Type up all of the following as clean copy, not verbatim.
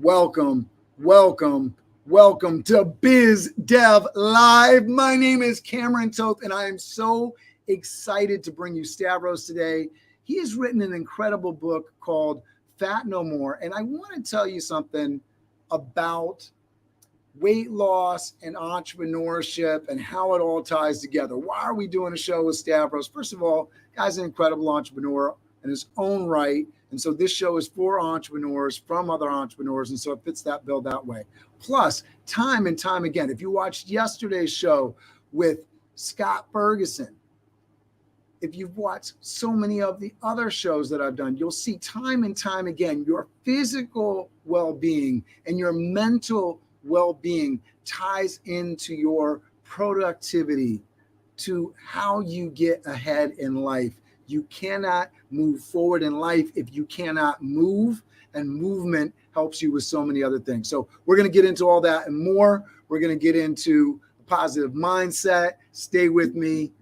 welcome, welcome, welcome to Biz Dev Live. My name is Cameron Toth, and I am so excited to bring you Stavros today. He has written an incredible book called 𝐹𝑎𝑡 𝑁𝑜 𝑀𝑜RE, and I want to tell you something about weight loss and entrepreneurship and how it all ties together. Why are we doing a show with Stavros? First of all, guy's an incredible entrepreneur in his own right. And so this show is for entrepreneurs from other entrepreneurs. And so it fits that bill that way. Plus, time and time again, if you watched yesterday's show with Scott Ferguson, if you've watched so many of the other shows that I've done, you'll see time and time again, your physical well-being and your mental well-being ties into your productivity, to how you get ahead in life. You cannot move forward in life if you cannot move, and movement helps you with so many other things. So we're going to get into all that and more. We're going to get into a positive mindset. Stay with me.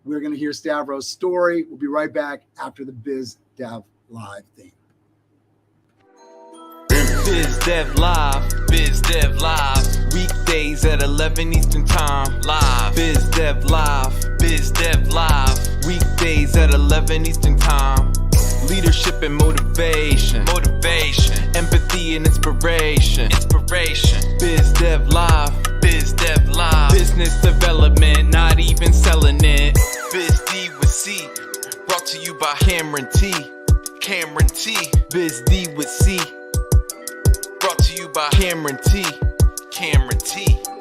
We're going to hear Stavros' story. We'll be right back after the Biz Dev Live theme. Biz Dev Live, Biz Dev Live. Weekdays at 11 Eastern Time, live. Biz Dev Live, Biz Dev Live. Weekdays at 11 Eastern Time. Leadership and motivation, empathy and inspiration, Biz Dev Live, Biz Dev Live. Business development, not even selling it. Biz D with C, brought to you by Cameron T. Biz D with C, brought to you by Cameron T.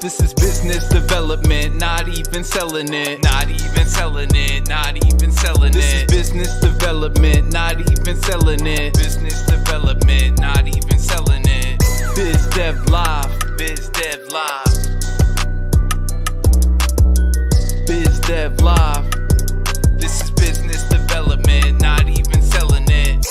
This is business development, not even selling it. This is business development, not even selling it. Business development, not even selling it. Biz Dev Live, Biz Dev Live. Biz Dev Live. This is business development, not even selling it.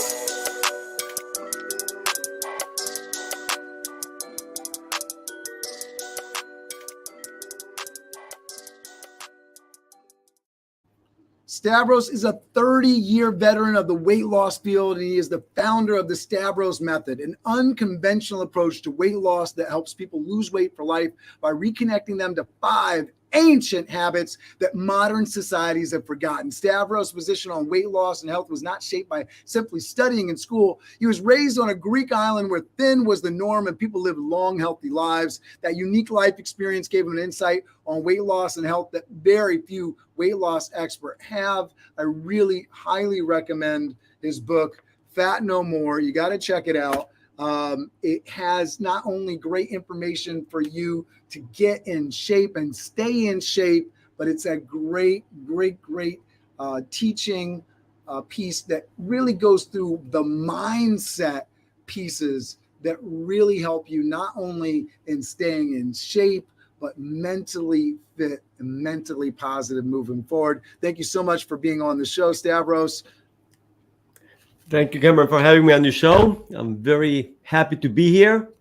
Stavros is a 30-year veteran of the weight loss field, and he is the founder of the Stavros Method, an unconventional approach to weight loss that helps people lose weight for life by reconnecting them to 5 ancient habits that modern societies have forgotten. Stavros' position on weight loss and health was not shaped by simply studying in school. He was raised on a Greek island where thin was the norm and people lived long, healthy lives. That unique life experience gave him an insight on weight loss and health that very few weight loss experts have. I really highly recommend his book, 𝐹𝑎𝑡 𝑁𝑜 𝑀ORE. You got to check it out. It has not only great information for you to get in shape and stay in shape, but it's a great teaching piece that really goes through the mindset pieces that really help you not only in staying in shape, but mentally fit and mentally positive moving forward. Thank you so much for being on the show, Stavros. Thank you, Cameron, for having me on your show. I'm very happy to be here.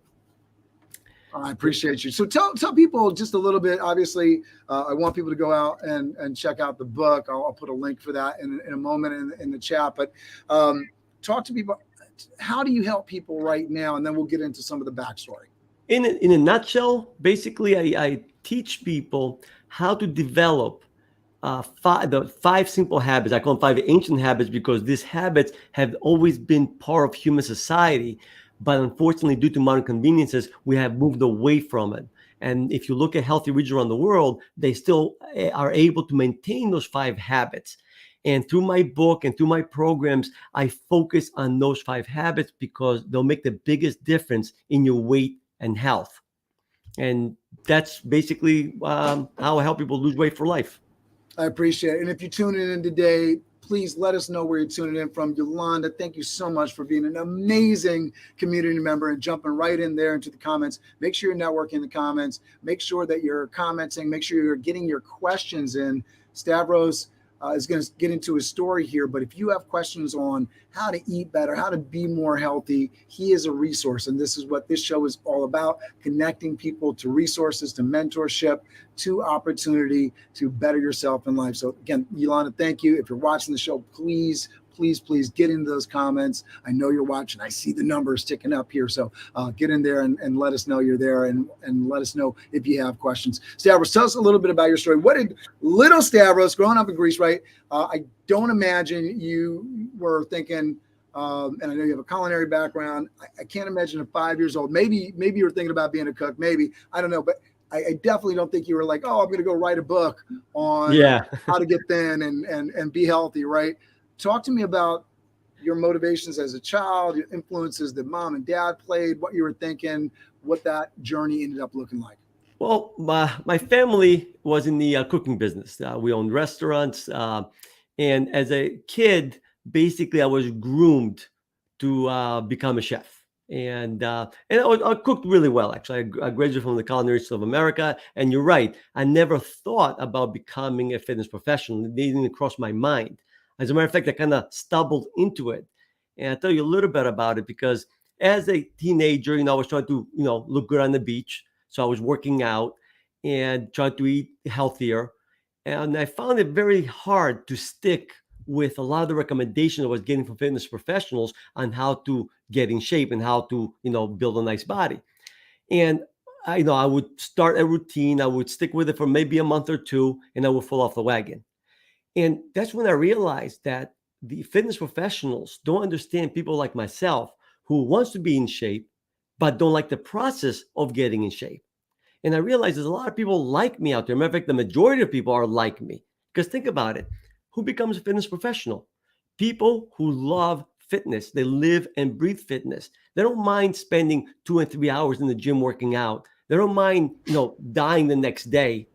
I appreciate you. So tell people just a little bit. Obviously, I want people to go out and check out the book. I'll put a link for that in a moment in the chat. But talk to people. How do you help people right now? And then we'll get into some of the backstory. In a nutshell, basically, I teach people how to develop the 5 simple habits. I call them 5 ancient habits because these habits have always been part of human society. But unfortunately, due to modern conveniences, we have moved away from it. And if you look at healthy regions around the world, they still are able to maintain those 5 habits. And through my book and through my programs, I focus on those 5 habits because they'll make the biggest difference in your weight and health. And that's basically how I help people lose weight for life. I appreciate it. And if you're tuning in today, please let us know where you're tuning in from. Yolanda, thank you so much for being an amazing community member and jumping right in there into the comments. Make sure you're networking in the comments. Make sure that you're commenting. Make sure you're getting your questions in. Stavros is going to get into his story here, but if you have questions on how to eat better, how to be more healthy, he is a resource. And this is what this show is all about, connecting people to resources, to mentorship, to opportunity to better yourself in life. So again, Yolanda, thank you. If you're watching the show, please please get into those comments. I know you're watching. I see the numbers ticking up here. So get in there and let us know you're there, and let us know if you have questions. Stavros, tell us a little bit about your story. What did little Stavros, growing up in Greece, right? I don't imagine you were thinking, and I know you have a culinary background. I can't imagine at 5 years old. Maybe you were thinking about being a cook. Maybe, I don't know, but I definitely don't think you were like, oh, I'm going to go write a book on how to get thin and be healthy, right? Talk to me about your motivations as a child, your influences that mom and dad played, what you were thinking, what that journey ended up looking like. Well, my family was in the cooking business. We owned restaurants. And as a kid, basically, I was groomed to become a chef. And I cooked really well, actually. I graduated from the Culinary School of America. And you're right, I never thought about becoming a fitness professional. It didn't even cross my mind. As a matter of fact, I kind of stumbled into it. And I'll tell you a little bit about it, because as a teenager, I was trying to, look good on the beach. So I was working out and trying to eat healthier. And I found it very hard to stick with a lot of the recommendations I was getting from fitness professionals on how to get in shape and how to, build a nice body. And I would start a routine. I would stick with it for maybe a month or two, and I would fall off the wagon. And that's when I realized that the fitness professionals don't understand people like myself who wants to be in shape, but don't like the process of getting in shape. And I realized there's a lot of people like me out there. Matter of fact, the majority of people are like me. Because think about it. Who becomes a fitness professional? People who love fitness. They live and breathe fitness. They don't mind spending 2 and 3 hours in the gym working out. They don't mind, dying the next day,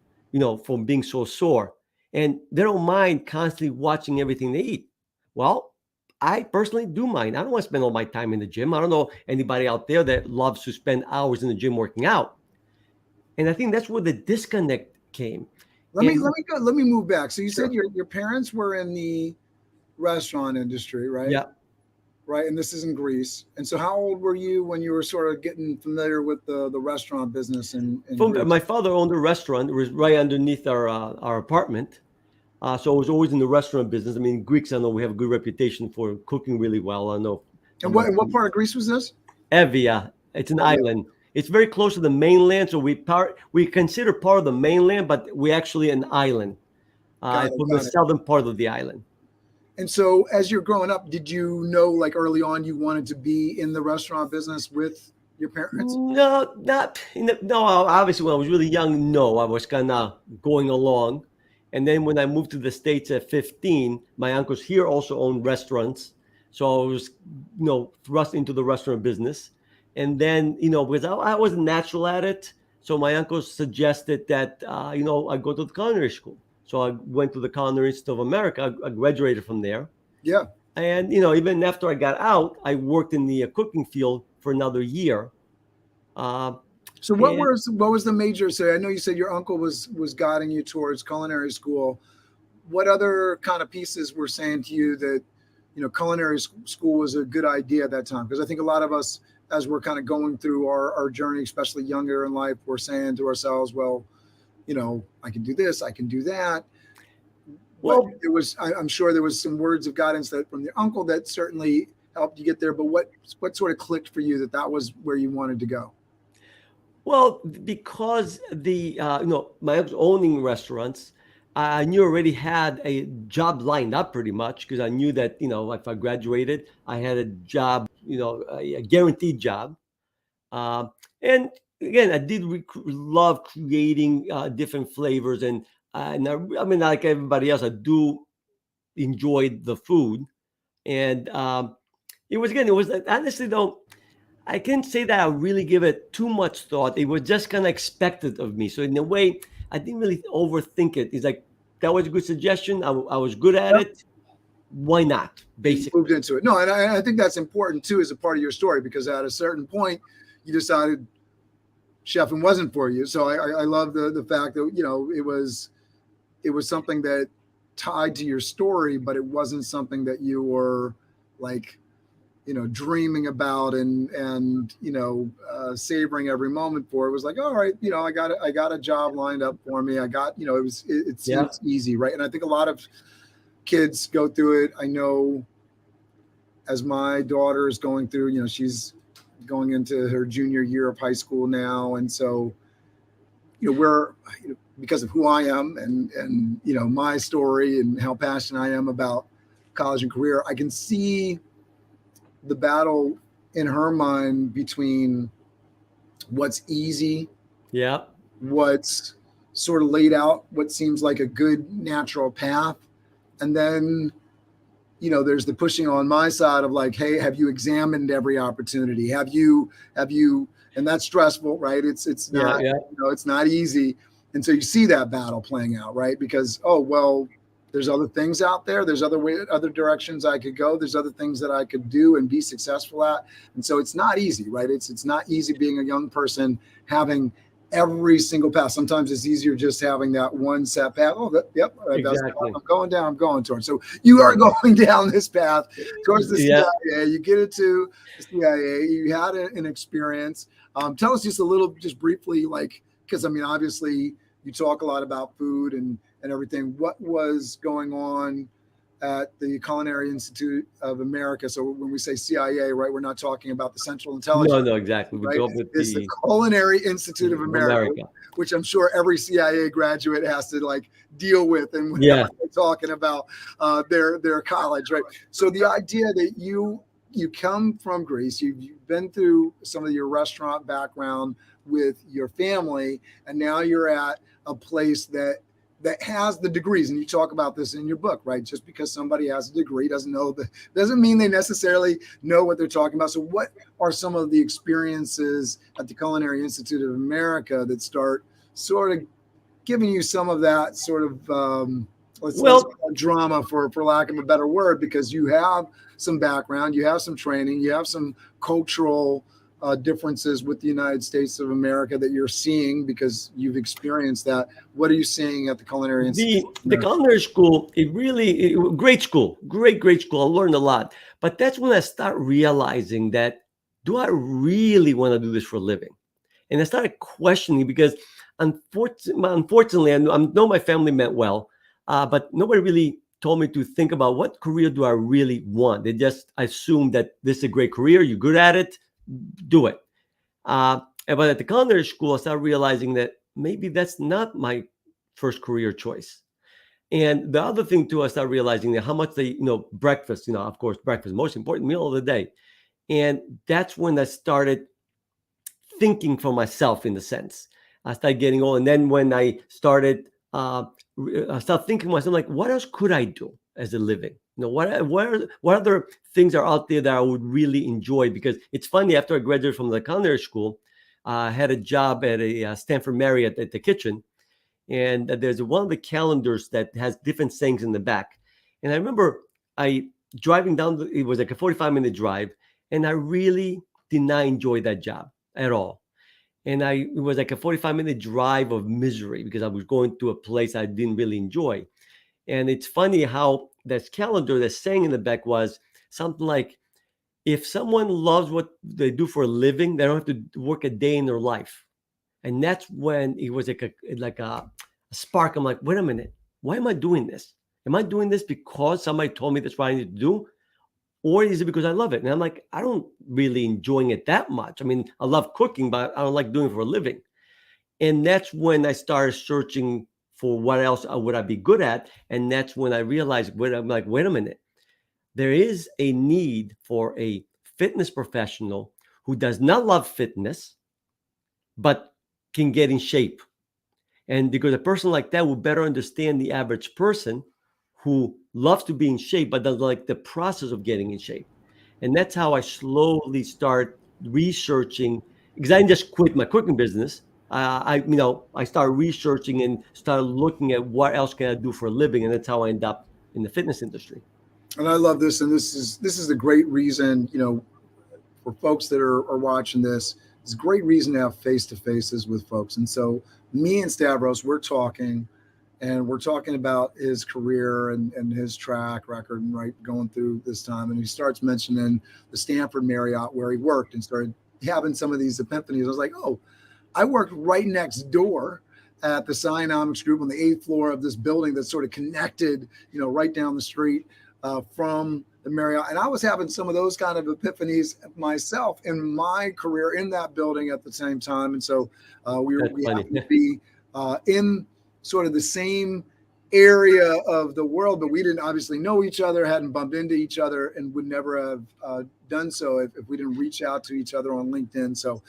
from being so sore. And they don't mind constantly watching everything they eat. Well, I personally do mind. I don't want to spend all my time in the gym. I don't know anybody out there that loves to spend hours in the gym working out. And I think that's where the disconnect came. Let me move back. So you said your parents were in the restaurant industry, right? Yeah. Right. And this is in Greece. And so how old were you when you were sort of getting familiar with the restaurant business in Greece? My father owned a restaurant. It was right underneath our apartment. So I was always in the restaurant business. I mean, Greeks, I know we have a good reputation for cooking really well. I know. And what part of Greece was this? Evia. It's an island. It's very close to the mainland, so we consider part of the mainland, but we're actually an island. From the southern part of the island. And so, as you're growing up, did you know, like early on, you wanted to be in the restaurant business with your parents? No, no. Obviously, when I was really young, no, I was kind of going along. And then when I moved to the States at 15, my uncles here also owned restaurants, so I was, thrust into the restaurant business. And then, because I wasn't natural at it, so my uncle suggested that, I go to the culinary school. So I went to the Culinary School of America. I graduated from there. Yeah. And, even after I got out, I worked in the cooking field for another year. So what was the major? So I know you said your uncle was guiding you towards culinary school. What other kind of pieces were saying to you that, culinary school was a good idea at that time? Because I think a lot of us, as we're kind of going through our journey, especially younger in life, we're saying to ourselves, well, I can do this, I can do that. Well, I'm sure there was some words of guidance from your uncle that certainly helped you get there. But what sort of clicked for you that was where you wanted to go? Well, because my uncle's owning restaurants, I knew I already had a job lined up pretty much, because I knew that, if I graduated, I had a job, a guaranteed job. And again, I did love creating different flavors. And I mean, like everybody else, I do enjoy the food. And it was honestly, though, I can't say that I really give it too much thought. It was just kind of expected of me. So in a way, I didn't really overthink it. It's like, that was a good suggestion. I was good at it. Why not? Basically, you moved into it. No, and I think that's important too, as a part of your story, because at a certain point, you decided chefing wasn't for you. So I love the fact that it was something that tied to your story, but it wasn't something that you were like, dreaming about and savoring every moment for. It was like, all right, I got a job lined up for me. I got, it's easy, right? And I think a lot of kids go through it. I know as my daughter is going through, she's going into her junior year of high school now. And so, because of who I am and my story and how passionate I am about college and career, I can see the battle in her mind between what's easy, what's sort of laid out, what seems like a good natural path. And then, there's the pushing on my side of like, hey, have you examined every opportunity? Have you, and that's stressful, right? It's not, it's not easy. And so you see that battle playing out, right? Because, there's other things out there. There's other directions I could go. There's other things that I could do and be successful at. And so it's not easy, right? It's not easy being a young person having every single path. Sometimes it's easier just having that one set path. Exactly. I'm going down, I'm going towards. So you are going down this path towards the CIA. You get into the CIA. You had an experience. Tell us just a little, just briefly, because obviously you talk a lot about food and everything. What was going on at the Culinary Institute of America? So when we say CIA, right, we're not talking about the Central Intelligence. No, exactly. Right? It's the Culinary Institute of America, which I'm sure every CIA graduate has to deal with. And we're talking about their college, right? So the idea that you come from Greece, you've been through some of your restaurant background with your family, and now you're at a place that has the degrees, and you talk about this in your book, right? Just because somebody has a degree doesn't mean they necessarily know what they're talking about. So what are some of the experiences at the Culinary Institute of America that start sort of giving you some of that sort of let's drama, for lack of a better word, because you have some background, you have some training, you have some cultural differences with the United States of America that you're seeing because you've experienced that. What are you seeing at the Culinary Institute? The culinary school, great school, great school. I learned a lot. But that's when I start realizing that, do I really want to do this for a living? And I started questioning because unfortunately, I know my family meant well, but nobody really told me to think about what career do I really want. They just assumed that this is a great career, you're good at it, do it. But at the culinary school, I started realizing that maybe that's not my first career choice. And the other thing too, I started realizing that how much breakfast, of course, breakfast, most important meal of the day. And that's when I started thinking for myself, in the sense. I started getting old. And then when I started, I started thinking to myself, what else could I do as a living? What other things are out there that I would really enjoy? Because it's funny, after I graduated from the culinary school, I had a job at a Stanford Marriott at the kitchen. And there's one of the calendars that has different sayings in the back. And I remember driving down, it was like a 45-minute drive. And I really did not enjoy that job at all. And it was like a 45-minute drive of misery because I was going to a place I didn't really enjoy. And it's funny how this calendar, the saying in the back was something like, if someone loves what they do for a living, they don't have to work a day in their life. And that's when it was like a spark. I'm like, wait a minute, why am I doing this? Am I doing this because somebody told me that's what I need to do? Or is it because I love it? And I'm like, I don't really enjoying it that much. I mean, I love cooking, but I don't like doing it for a living. And that's when I started searching for what else would I be good at. And that's when I realized, I'm like, wait a minute, there is a need for a fitness professional who does not love fitness, but can get in shape. And because a person like that will better understand the average person who loves to be in shape, but doesn't like the process of getting in shape. And that's how I slowly start researching, because I didn't just quit my cooking business. I started researching and started looking at what else can I do for a living. And that's how I end up in the fitness industry. And I love this. And this is a great reason, for folks that are watching this, it's a great reason to have face-to-faces with folks. And so me and Stavros, we're talking about his career and his track record, and right, going through this time. And he starts mentioning the Stanford Marriott where he worked and started having some of these epiphanies. I was like, oh, I worked right next door at the Scientific Group on the 8th floor of this building that's sort of connected, right down the street from the Marriott. And I was having some of those kind of epiphanies myself in my career in that building at the same time. And so we happened to be in sort of the same area of the world, but we didn't obviously know each other, hadn't bumped into each other, and would never have done so if we didn't reach out to each other on LinkedIn. So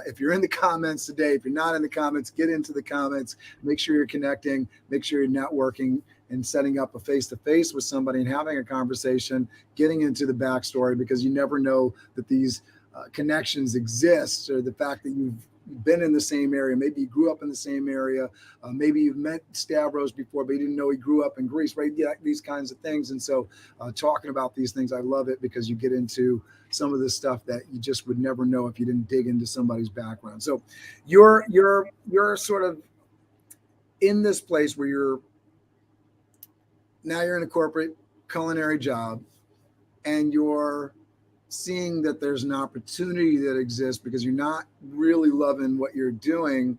if you're in the comments today, if you're not in the comments, get into the comments, make sure you're connecting, make sure you're networking and setting up a face-to-face with somebody and having a conversation, getting into the backstory, because you never know that these connections exist, or the fact that you've been in the same area. Maybe you grew up in the same area. Maybe you've met Stavros before, but you didn't know he grew up in Greece, right? Yeah, these kinds of things. And so talking about these things, I love it, because you get into some of the stuff that you just would never know if you didn't dig into somebody's background. So you're sort of in this place where you're in a corporate culinary job, and you're seeing that there's an opportunity that exists because you're not really loving what you're doing,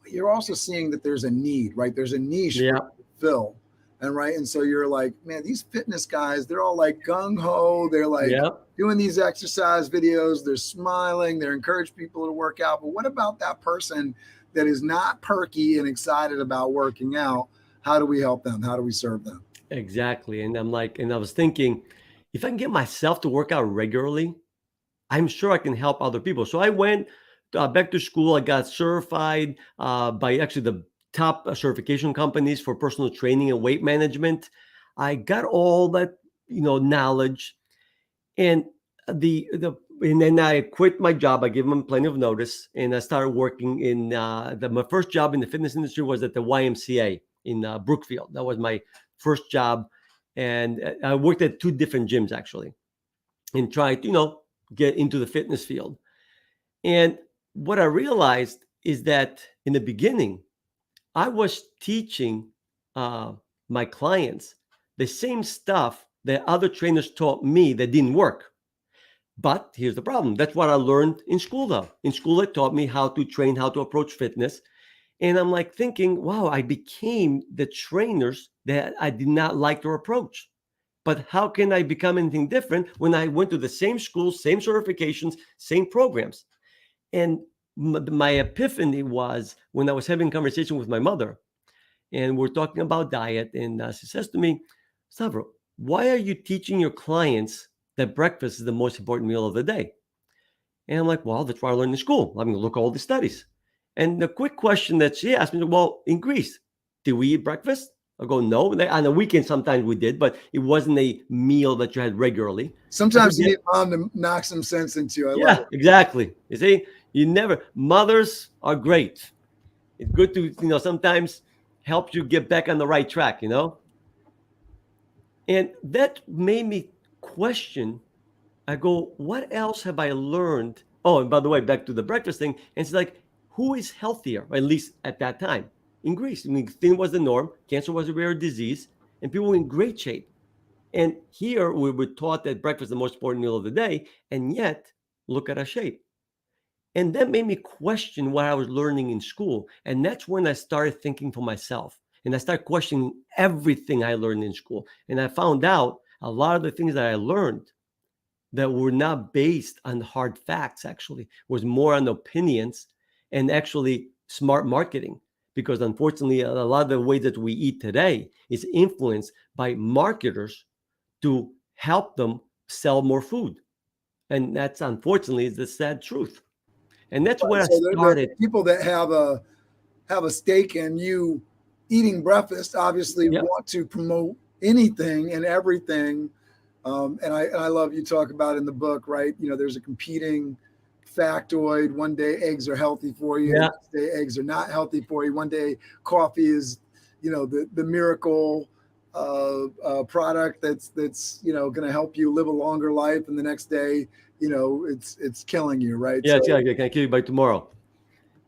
but you're also seeing that there's a need, right? There's a niche to fill. And right. And so you're like, man, these fitness guys, they're all like gung ho. They're like doing these exercise videos. They're smiling. They're encouraging people to work out. But what about that person that is not perky and excited about working out? How do we help them? How do we serve them? Exactly. And I'm like, and I was thinking, if I can get myself to work out regularly, I'm sure I can help other people. So I went back to school. I got certified by actually the top certification companies for personal training and weight management. I got all that, knowledge, and and then I quit my job. I gave them plenty of notice, and I started working in my first job in the fitness industry was at the YMCA in Brookfield. That was my first job. And I worked at 2 different gyms actually, and tried to, get into the fitness field. And what I realized is that in the beginning, I was teaching my clients the same stuff that other trainers taught me that didn't work. But here's the problem. That's what I learned in school, though. In school, it taught me how to train, how to approach fitness. And I'm like thinking, wow, I became the trainers that I did not like their approach. But how can I become anything different when I went to the same schools, same certifications, same programs? And my epiphany was when I was having a conversation with my mother, and we're talking about diet. And she says to me, Stavro, why are you teaching your clients that breakfast is the most important meal of the day? And I'm like, well, that's what I learned in school. I'm going to look at all the studies. And the quick question that she asked me, well, in Greece, did we eat breakfast? I go, no. On the weekend, sometimes we did, but it wasn't a meal that you had regularly. Sometimes you need mom to knock some sense into you. I love it. Exactly. You see, mothers are great. It's good to, sometimes help you get back on the right track, And that made me question. I go, what else have I learned? Oh, and by the way, back to the breakfast thing. And it's like, who is healthier, or at least at that time? In Greece, thin was the norm. Cancer was a rare disease, and people were in great shape. And here we were taught that breakfast is the most important meal of the day, and yet look at our shape. And that made me question what I was learning in school. And that's when I started thinking for myself, and I started questioning everything I learned in school. And I found out a lot of the things that I learned that were not based on hard facts, actually, was more on opinions and actually smart marketing. Because unfortunately, a lot of the way that we eat today is influenced by marketers to help them sell more food. And that's unfortunately the sad truth. And that's where I started. The people that have a stake in you eating breakfast obviously want to promote anything and everything. And I love you talk about in the book, right? There's a competing factoid. One day eggs are healthy for you. The next day eggs are not healthy for you. One day coffee is, the miracle product that's going to help you live a longer life. And the next day, it's killing you, right? Yeah, so, I can kill you by tomorrow.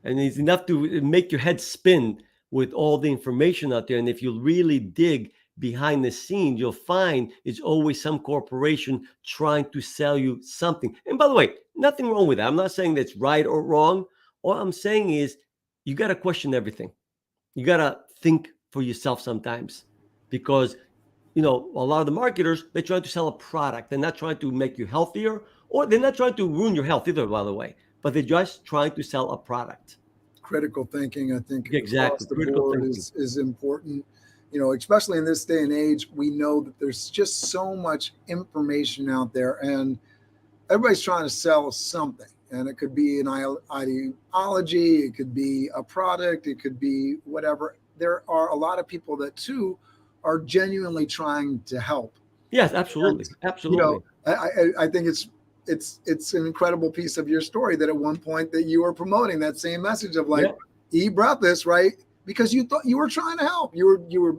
And it's enough to make your head spin with all the information out there. And if you really dig behind the scenes, you'll find it's always some corporation trying to sell you something. And by the way, nothing wrong with that. I'm not saying that's right or wrong. All I'm saying is you got to question everything. You got to think for yourself sometimes, because a lot of the marketers, they're trying to sell a product. They're not trying to make you healthier, or they're not trying to ruin your health either, by the way, but they're just trying to sell a product. Critical thinking, I think, across Exactly. the Critical board thinking. is important. Especially in this day and age, we know that there's just so much information out there, and everybody's trying to sell something. And it could be an ideology, it could be a product, it could be whatever. There are a lot of people that too are genuinely trying to help. Yes, absolutely. Absolutely. I think it's an incredible piece of your story that at one point that you were promoting that same message of like, eat breakfast, right? Because you thought you were trying to help. You were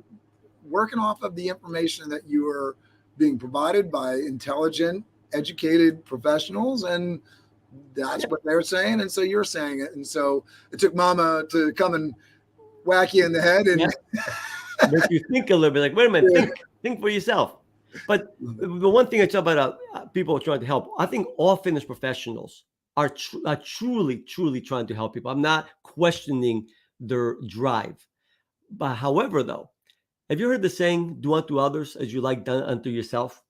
working off of the information that you were being provided by intelligent, educated professionals, and that's what they're saying. And so you're saying it. And so it took mama to come and whack you in the head and make you think a little bit, like, wait a minute, think for yourself. But the one thing I talk about people trying to help, I think all fitness professionals are truly trying to help people. I'm not questioning their drive. But however, though, have you heard the saying, do unto others as you like done unto yourself?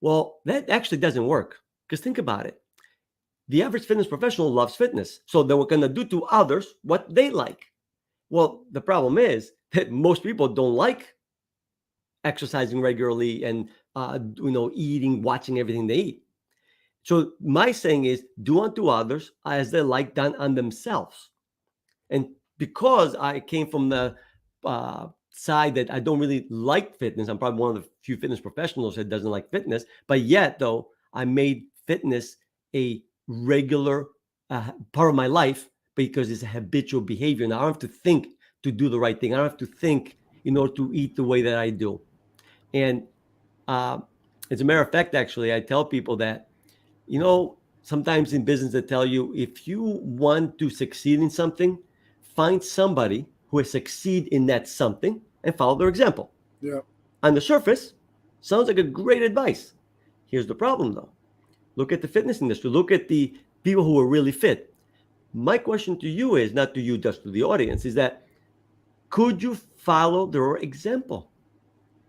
Well, that actually doesn't work, because think about it. The average fitness professional loves fitness, so they were going to do to others what they like. Well, the problem is that most people don't like exercising regularly and eating, watching everything they eat. So my saying is, do unto others as they like done on themselves. And because I came from the side that I don't really like fitness, I'm probably one of the few fitness professionals that doesn't like fitness, but yet though I made fitness a regular part of my life because it's a habitual behavior. And I don't have to think to do the right thing. I don't have to think in order to eat the way that I do. And as a matter of fact, actually, I tell people that, sometimes in business they tell you, if you want to succeed in something, find somebody who has succeeded in that something and follow their example. Yeah. On the surface, sounds like a great advice. Here's the problem, though. Look at the fitness industry. Look at the people who are really fit. My question to you is, not to you, just to the audience, is that could you follow their example?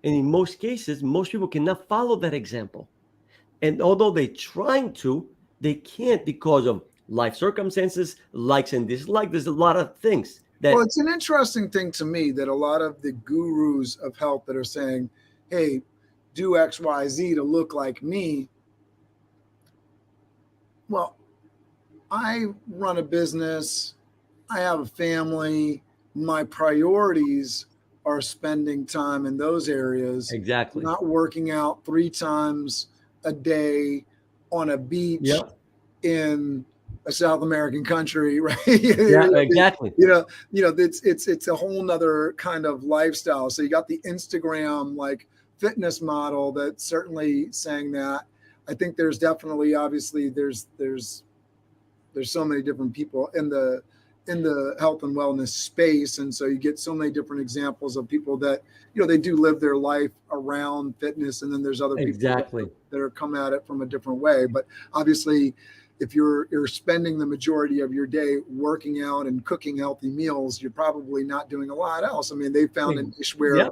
And in most cases, most people cannot follow that example. And although they're trying to, they can't because of life circumstances, likes and dislikes. There's a lot of things that... Well, it's an interesting thing to me that a lot of the gurus of health that are saying, hey, do X, Y, Z to look like me. Well, I run a business. I have a family. My priorities are spending time in those areas. Exactly. Not working out 3 times a day on a beach in a South American country, right? Yeah, exactly. It's a whole nother kind of lifestyle. So you got the Instagram like fitness model that's certainly saying that. I think there's definitely, obviously, there's so many different people in the health and wellness space. And so you get so many different examples of people that, they do live their life around fitness. And then there's other people that are come at it from a different way. But obviously, if you're spending the majority of your day working out and cooking healthy meals, you're probably not doing a lot else. I mean, they found a niche where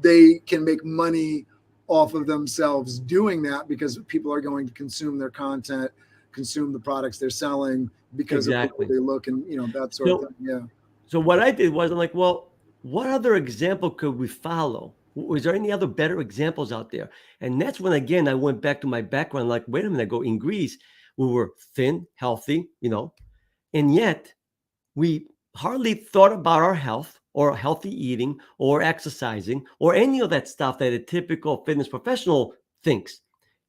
they can make money off of themselves doing that because people are going to consume their content, consume the products they're selling because of the way they look and, that sort of thing. Yeah. So what I did was I'm like, well, what other example could we follow? Was there any other better examples out there? And that's when, again, I went back to my background, like, wait a minute, I go, in Greece, we were thin, healthy, and yet we hardly thought about our health or healthy eating or exercising or any of that stuff that a typical fitness professional thinks.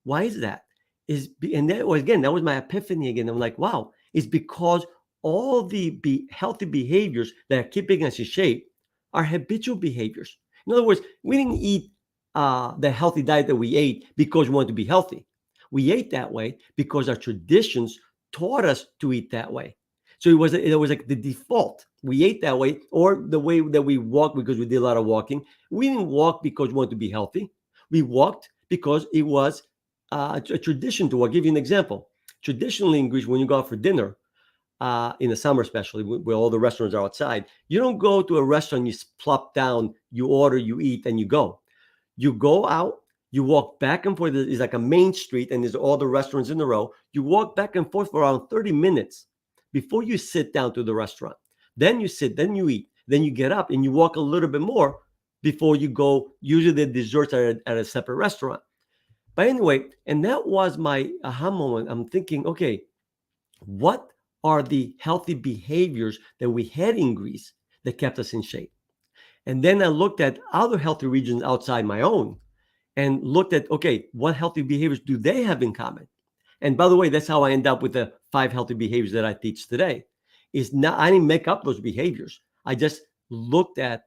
Why is that? And that was, again, that was my epiphany again. I'm like, wow, it's because all the healthy behaviors that are keeping us in shape are habitual behaviors. In other words, we didn't eat the healthy diet that we ate because we wanted to be healthy. We ate that way because our traditions taught us to eat that way. So it was like the default. We ate that way, or the way that we walk because we did a lot of walking. We didn't walk because we wanted to be healthy. We walked because it was a tradition to walk. I'll give you an example. Traditionally in Greece, when you go out for dinner, in the summer especially, where all the restaurants are outside, you don't go to a restaurant, you plop down, you order, you eat, and you go. You go out, you walk back and forth. It's like a main street, and there's all the restaurants in a row. You walk back and forth for around 30 minutes before you sit down to the restaurant. Then you sit, then you eat, then you get up and you walk a little bit more before you go. Usually the desserts are at a separate restaurant. But anyway, and that was my aha moment. I'm thinking, okay, what are the healthy behaviors that we had in Greece that kept us in shape? And then I looked at other healthy regions outside my own and looked at, okay, what healthy behaviors do they have in common? And by the way, that's how I end up with the 5 healthy behaviors that I teach today. Is not, I didn't make up those behaviors. I just looked at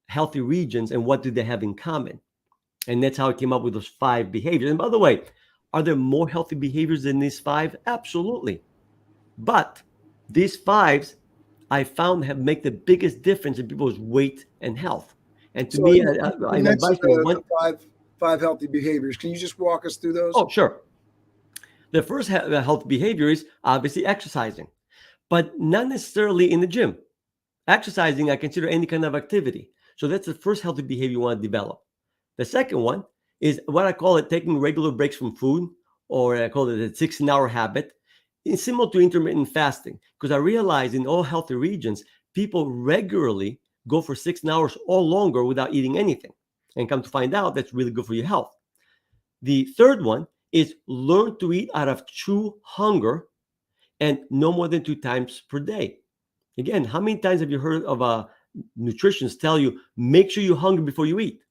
healthy regions and what do they have in common. And that's how I came up with those 5 behaviors. And by the way, are there more healthy behaviors than these 5? Absolutely. But these 5s I found have make the biggest difference in people's weight and health. And to me, I advise the five healthy behaviors. Can you just walk us through those? Oh, sure. The first health behavior is obviously exercising, but not necessarily in the gym. Exercising, I consider any kind of activity. So that's the first healthy behavior you want to develop. The second one is what I call it taking regular breaks from food, or I call it a 16-hour habit. It's similar to intermittent fasting, because I realize in all healthy regions, people regularly go for 16 hours or longer without eating anything. And come to find out, that's really good for your health. The third one is learn to eat out of true hunger and no more than 2 times per day. Again, how many times have you heard of a nutritionist tell you, make sure you're hungry before you eat?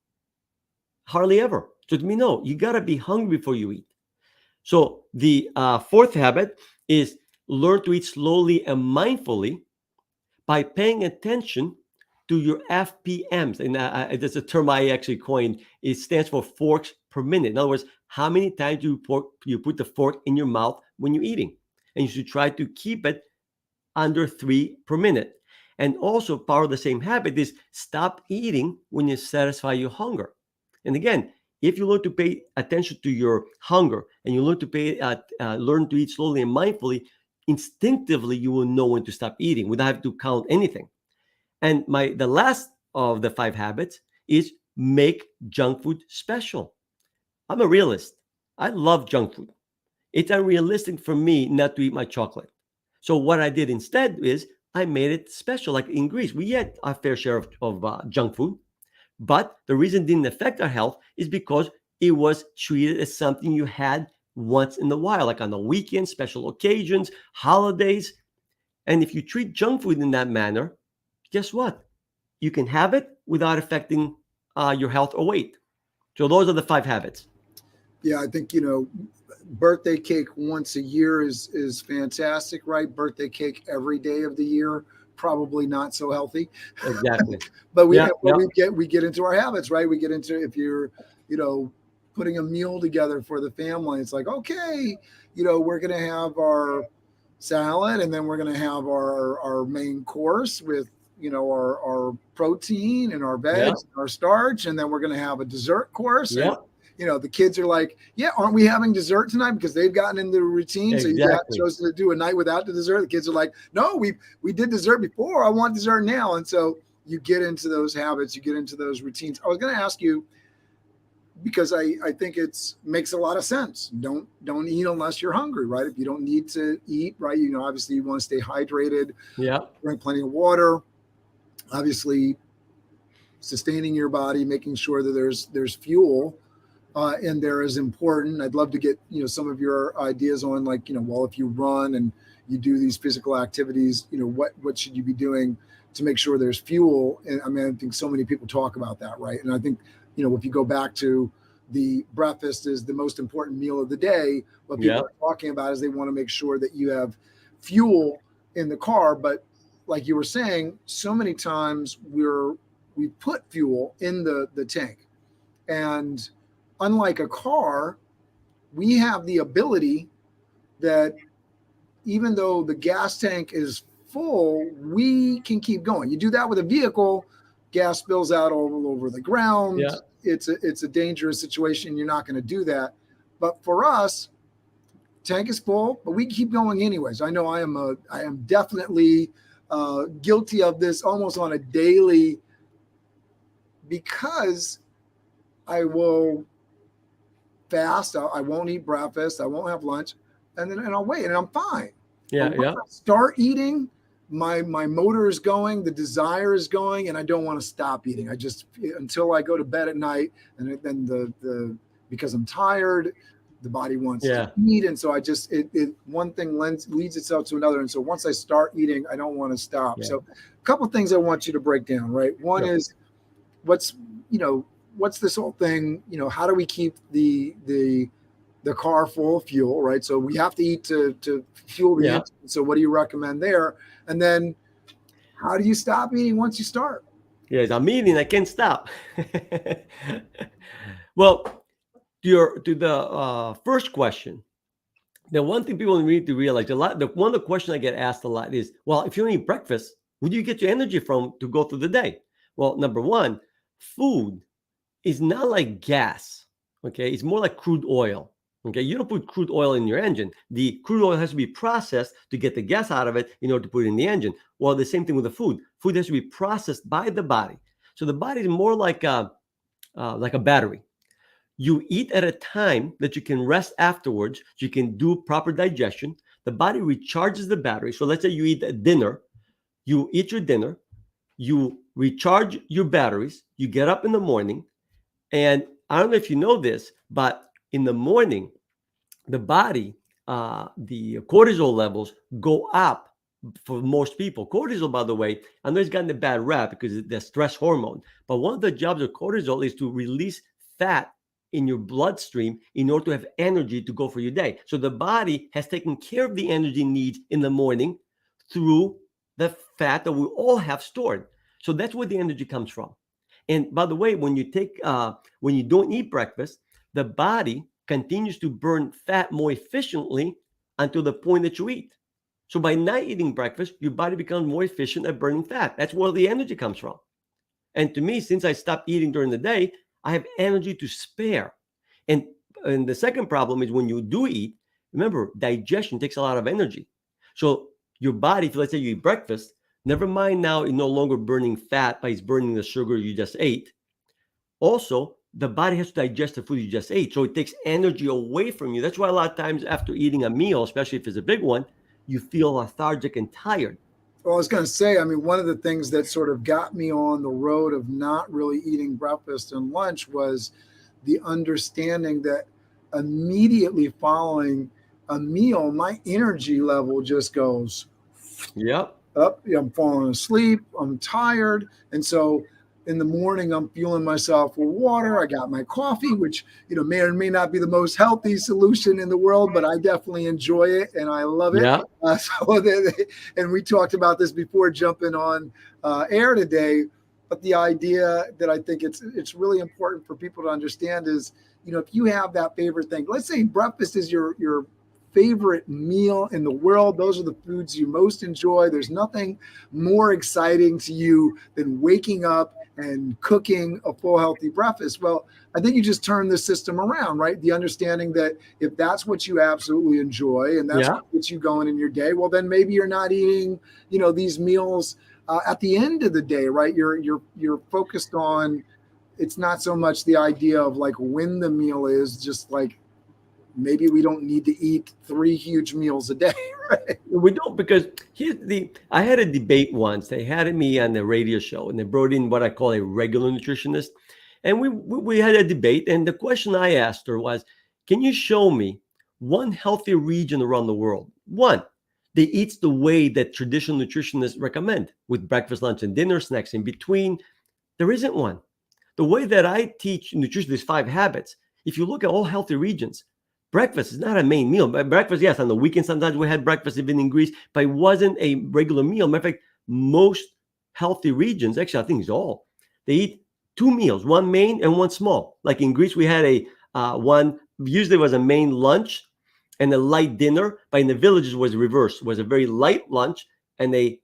Hardly ever. So to me, no, you got to be hungry before you eat. So the fourth habit is learn to eat slowly and mindfully by paying attention to your FPMs. And that's a term I actually coined. It stands for forks per minute. In other words, how many times you put the fork in your mouth when you're eating. And you should try to keep it under 3 per minute. And also part of the same habit is stop eating when you satisfy your hunger. And again, if you learn to pay attention to your hunger and you learn to eat slowly and mindfully, instinctively you will know when to stop eating without having to count anything. And the last of the 5 habits is make junk food special. I'm a realist. I love junk food. It's unrealistic for me not to eat my chocolate. So what I did instead is I made it special. Like in Greece, we had our fair share of junk food. But the reason it didn't affect our health is because it was treated as something you had once in a while, like on the weekend, special occasions, holidays. And if you treat junk food in that manner, guess what? You can have it without affecting your health or weight. So those are the 5 habits. Yeah, I think, birthday cake once a year is fantastic, right? Birthday cake every day of the year, probably not so healthy. Exactly. But we get into our habits, right? We get into, if you're, putting a meal together for the family, it's like, okay, we're going to have our salad, and then we're going to have our main course with, our protein and our veg, and our starch, and then we're going to have a dessert course. And, the kids are like, yeah, aren't we having dessert tonight? Because they've gotten into the routine. Exactly. So you're supposed to do a night without the dessert. The kids are like, no, we did dessert before. I want dessert now. And so you get into those habits, you get into those routines. I was going to ask you, because I think makes a lot of sense. Don't eat unless you're hungry, right? If you don't need to eat, right? Obviously you want to stay hydrated. Yeah. Drink plenty of water. Obviously, sustaining your body, making sure that there's fuel in there is important. I'd love to get some of your ideas on, like, well, if you run and you do these physical activities, what should you be doing to make sure there's fuel? And I think so many people talk about that, right? And I think if you go back to the breakfast is the most important meal of the day, what people are talking about is they want to make sure that you have fuel in the car. But like you were saying, so many times we put fuel in the tank, and unlike a car, we have the ability that even though the gas tank is full, we can keep going. You do that with a vehicle, gas spills out all over the ground. Yeah. It's a dangerous situation. You're not going to do that. But for us, tank is full, but we keep going anyways. I know I am definitely guilty of this almost on a daily, because I will fast. I won't eat breakfast. I won't have lunch, and I'll wait, and I'm fine. Yeah, But once I start eating, my motor is going, the desire is going, and I don't want to stop eating. I just until I go to bed at night, and then the because I'm tired, the body wants to eat, and so I just one thing leads itself to another, and so once I start eating, I don't want to stop. Yeah. So a couple of things I want you to break down, right? One is what's this whole thing, how do we keep the car full of fuel, right? So we have to eat to fuel the engine. So what do you recommend there? And then how do you stop eating once you start? Yes, I'm eating, I can't stop. Well, to the first question, the one thing people need to realize, one of the questions I get asked a lot is, well, if you don't eat breakfast, where do you get your energy from to go through the day? Well, number one, food is not like gas, okay? It's more like crude oil, okay? You don't put crude oil in your engine. The crude oil has to be processed to get the gas out of it in order to put it in the engine. Well, the same thing with the food. Food has to be processed by the body. So the body is more like a battery. You eat at a time that you can rest afterwards, so you can do proper digestion. The body recharges the battery. So let's say you eat dinner, you eat your dinner, you recharge your batteries, you get up in the morning, and I don't know if you know this, but in the morning, the body, the cortisol levels go up for most people. Cortisol, by the way, I know it's gotten a bad rap because it's the stress hormone, but one of the jobs of cortisol is to release fat in your bloodstream in order to have energy to go for your day. So the body has taken care of the energy needs in the morning through the fat that we all have stored. So that's where the energy comes from. And by the way, when you don't eat breakfast, the body continues to burn fat more efficiently until the point that you eat. So by not eating breakfast, your body becomes more efficient at burning fat. That's where the energy comes from. And to me, since I stopped eating during the day, I have energy to spare. And the second problem is when you do eat, remember, digestion takes a lot of energy. So your body, if let's say you eat breakfast, never mind now you're no longer burning fat, but it's burning the sugar you just ate. Also, the body has to digest the food you just ate. So it takes energy away from you. That's why a lot of times after eating a meal, especially if it's a big one, you feel lethargic and tired. Well, I was going to say, I mean, one of the things that sort of got me on the road of not really eating breakfast and lunch was the understanding that immediately following a meal, my energy level just goes up. I'm falling asleep. I'm tired. And so in the morning, I'm fueling myself with water. I got my coffee, which, may or may not be the most healthy solution in the world, but I definitely enjoy it and I love it. Yeah. And we talked about this before jumping on air today, but the idea that I think it's really important for people to understand is, if you have that favorite thing, let's say breakfast is your favorite meal in the world. Those are the foods you most enjoy. There's nothing more exciting to you than waking up and cooking a full, healthy breakfast. Well, I think you just turn the system around, right? The understanding that if that's what you absolutely enjoy and that's what gets you going in your day, well, then maybe you're not eating, these meals at the end of the day, right? You're focused on, it's not so much the idea of like when the meal is, just like maybe we don't need to eat 3 huge meals a day, right? We don't, because I had a debate once. They had me on the radio show and they brought in what I call a regular nutritionist. And we had a debate. And the question I asked her was, can you show me one healthy region around the world? One that eats the way that traditional nutritionists recommend, with breakfast, lunch, and dinner, snacks in between. There isn't one. The way that I teach nutrition, these 5 habits, if you look at all healthy regions, breakfast is not a main meal. Breakfast, yes, on the weekend sometimes we had breakfast even in Greece, but it wasn't a regular meal. Matter of fact, most healthy regions, actually I think it's all, they eat 2 meals, one main and one small. Like in Greece, we had usually was a main lunch and a light dinner, but in the villages was reversed, was a very light lunch and a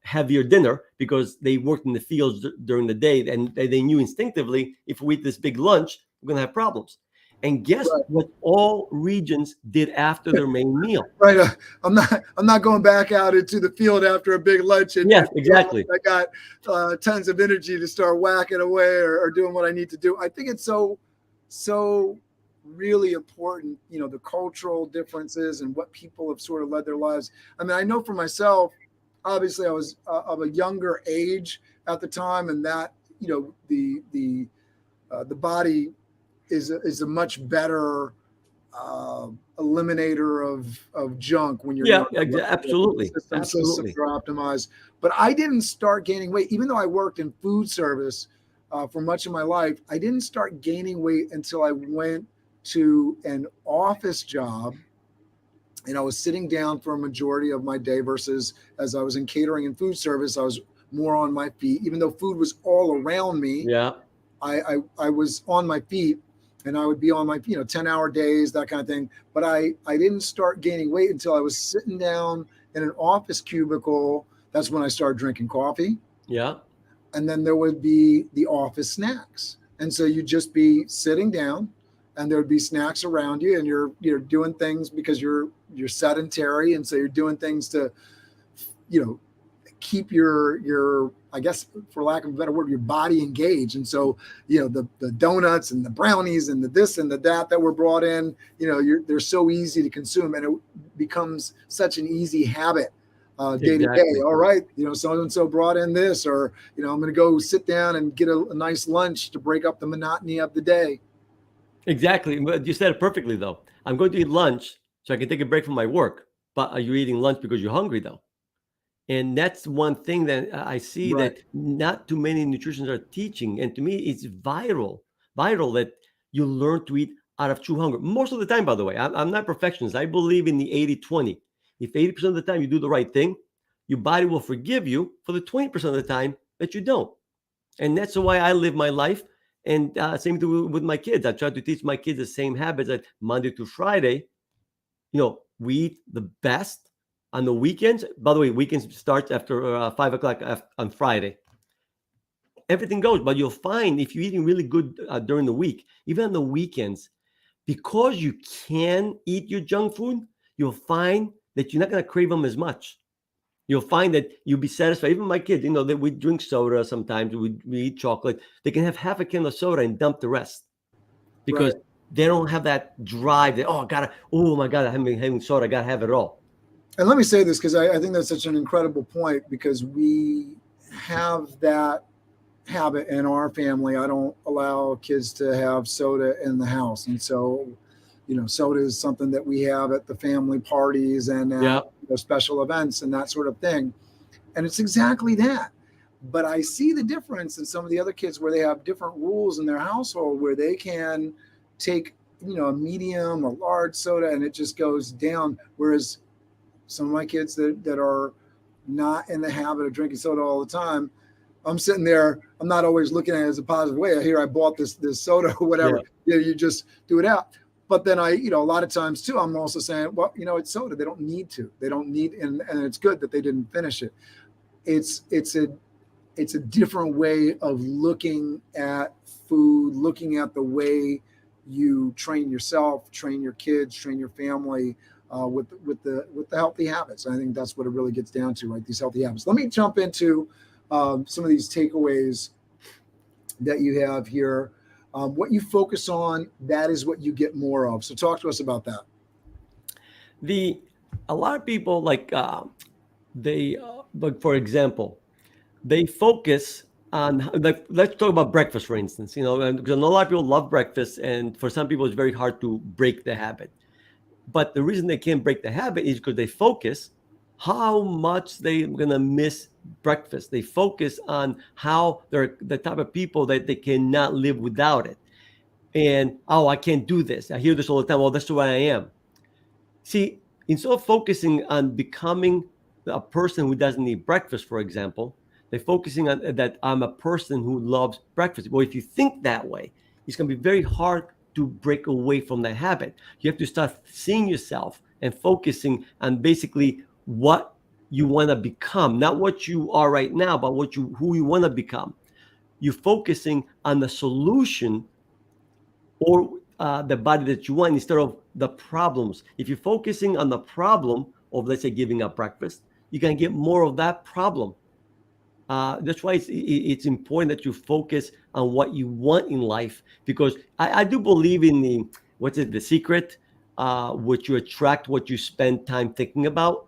heavier dinner because they worked in the fields during the day and they knew instinctively if we eat this big lunch, we're going to have problems. And guess Right. what all regions did after their main meal? Right. I'm not going back out into the field after a big lunch and Yes, and feeling exactly. like I got tons of energy to start whacking away or doing what I need to do. I think it's so really important, you know, the cultural differences and what people have sort of led their lives. I mean, I know for myself, obviously I was of a younger age at the time, and that, you know, the body is a much better eliminator of junk when you're Yeah, young. absolutely. Systems are optimized. But I didn't start gaining weight, even though I worked in food service for much of my life. I didn't start gaining weight until I went to an office job, and I was sitting down for a majority of my day, versus as I was in catering and food service, I was more on my feet. Even though food was all around me, Yeah. I was on my feet, and I would be on my, you know, 10-hour days, that kind of thing. But I didn't start gaining weight until I was sitting down in an office cubicle. That's when I started drinking coffee. Yeah. And then there would be the office snacks. And so you'd just be sitting down, and there would be snacks around you, and you're doing things because you're sedentary. And so you're doing things to, you know, keep your, I guess, for lack of a better word, your body engaged. And so, you know, the donuts and the brownies and the this and the that were brought in, you know, they're so easy to consume, and it becomes such an easy habit day to day. All right, you know, so and so brought in this, or, you know, I'm going to go sit down and get a nice lunch to break up the monotony of the day. Exactly. But you said it perfectly, though. I'm going to eat lunch so I can take a break from my work. But are you eating lunch because you're hungry, though? And that's one thing that I see Right. that not too many nutritionists are teaching. And to me, it's vital that you learn to eat out of true hunger. Most of the time, by the way, I'm not a perfectionist. I believe in the 80-20. If 80% of the time you do the right thing, your body will forgive you for the 20% of the time that you don't. And that's the way I live my life. And same thing with my kids. I try to teach my kids the same habits that Monday to Friday, you know, we eat the best on the weekends. By the way, weekends starts after 5 o'clock on Friday. Everything goes, but you'll find if you're eating really good during the week, even on the weekends, because you can eat your junk food, you'll find that you're not going to crave them as much. You'll find that you'll be satisfied. Even my kids, you know, that we drink soda sometimes, we eat chocolate. They can have half a can of soda and dump the rest because they don't have that drive that, oh my God, I'm having soda, I gotta have it all. And let me say this, because I think that's such an incredible point, because we have that habit in our family. I don't allow kids to have soda in the house. And so, you know, soda is something that we have at the family parties and at, you know, special events and that sort of thing. And it's exactly that. But I see the difference in some of the other kids where they have different rules in their household, where they can take, you know, a medium or large soda and it just goes down. Whereas some of my kids that are not in the habit of drinking soda all the time, I'm sitting there, I'm not always looking at it as a positive way. Here, I bought this soda or whatever. You know, you just do it out. But then you know, a lot of times too, I'm also saying, well, you know, it's soda. They don't need to. They don't need, and it's good that they didn't finish it. It's a different way of looking at food, looking at the way you train yourself, train your kids, train your family with the healthy habits. I think that's what it really gets down to, right? These healthy habits. Let me jump into some of these takeaways that you have here. What you focus on, that is what you get more of. So talk to us about that. A lot of people like but for example, they focus on, like, let's talk about breakfast, for instance. You know, and because a lot of people love breakfast, and for some people it's very hard to break the habit. But the reason they can't break the habit is because they focus how much they're gonna miss breakfast. They focus on how they're the type of people that they cannot live without it. And I can't do this. I hear this all the time. Well, that's the way I am. See, instead of focusing on becoming a person who doesn't eat breakfast, for example, they're focusing on that I'm a person who loves breakfast. Well, if you think that way, it's going to be very hard to break away from that habit. You have to start seeing yourself and focusing on basically what you want to become, not what you are right now, but who you want to become. You're focusing on the solution, or the body that you want instead of the problems. If you're focusing on the problem of, let's say, giving up breakfast, you can get more of that problem. That's why it's important that you focus on what you want in life, because I do believe in the secret, which you attract what you spend time thinking about.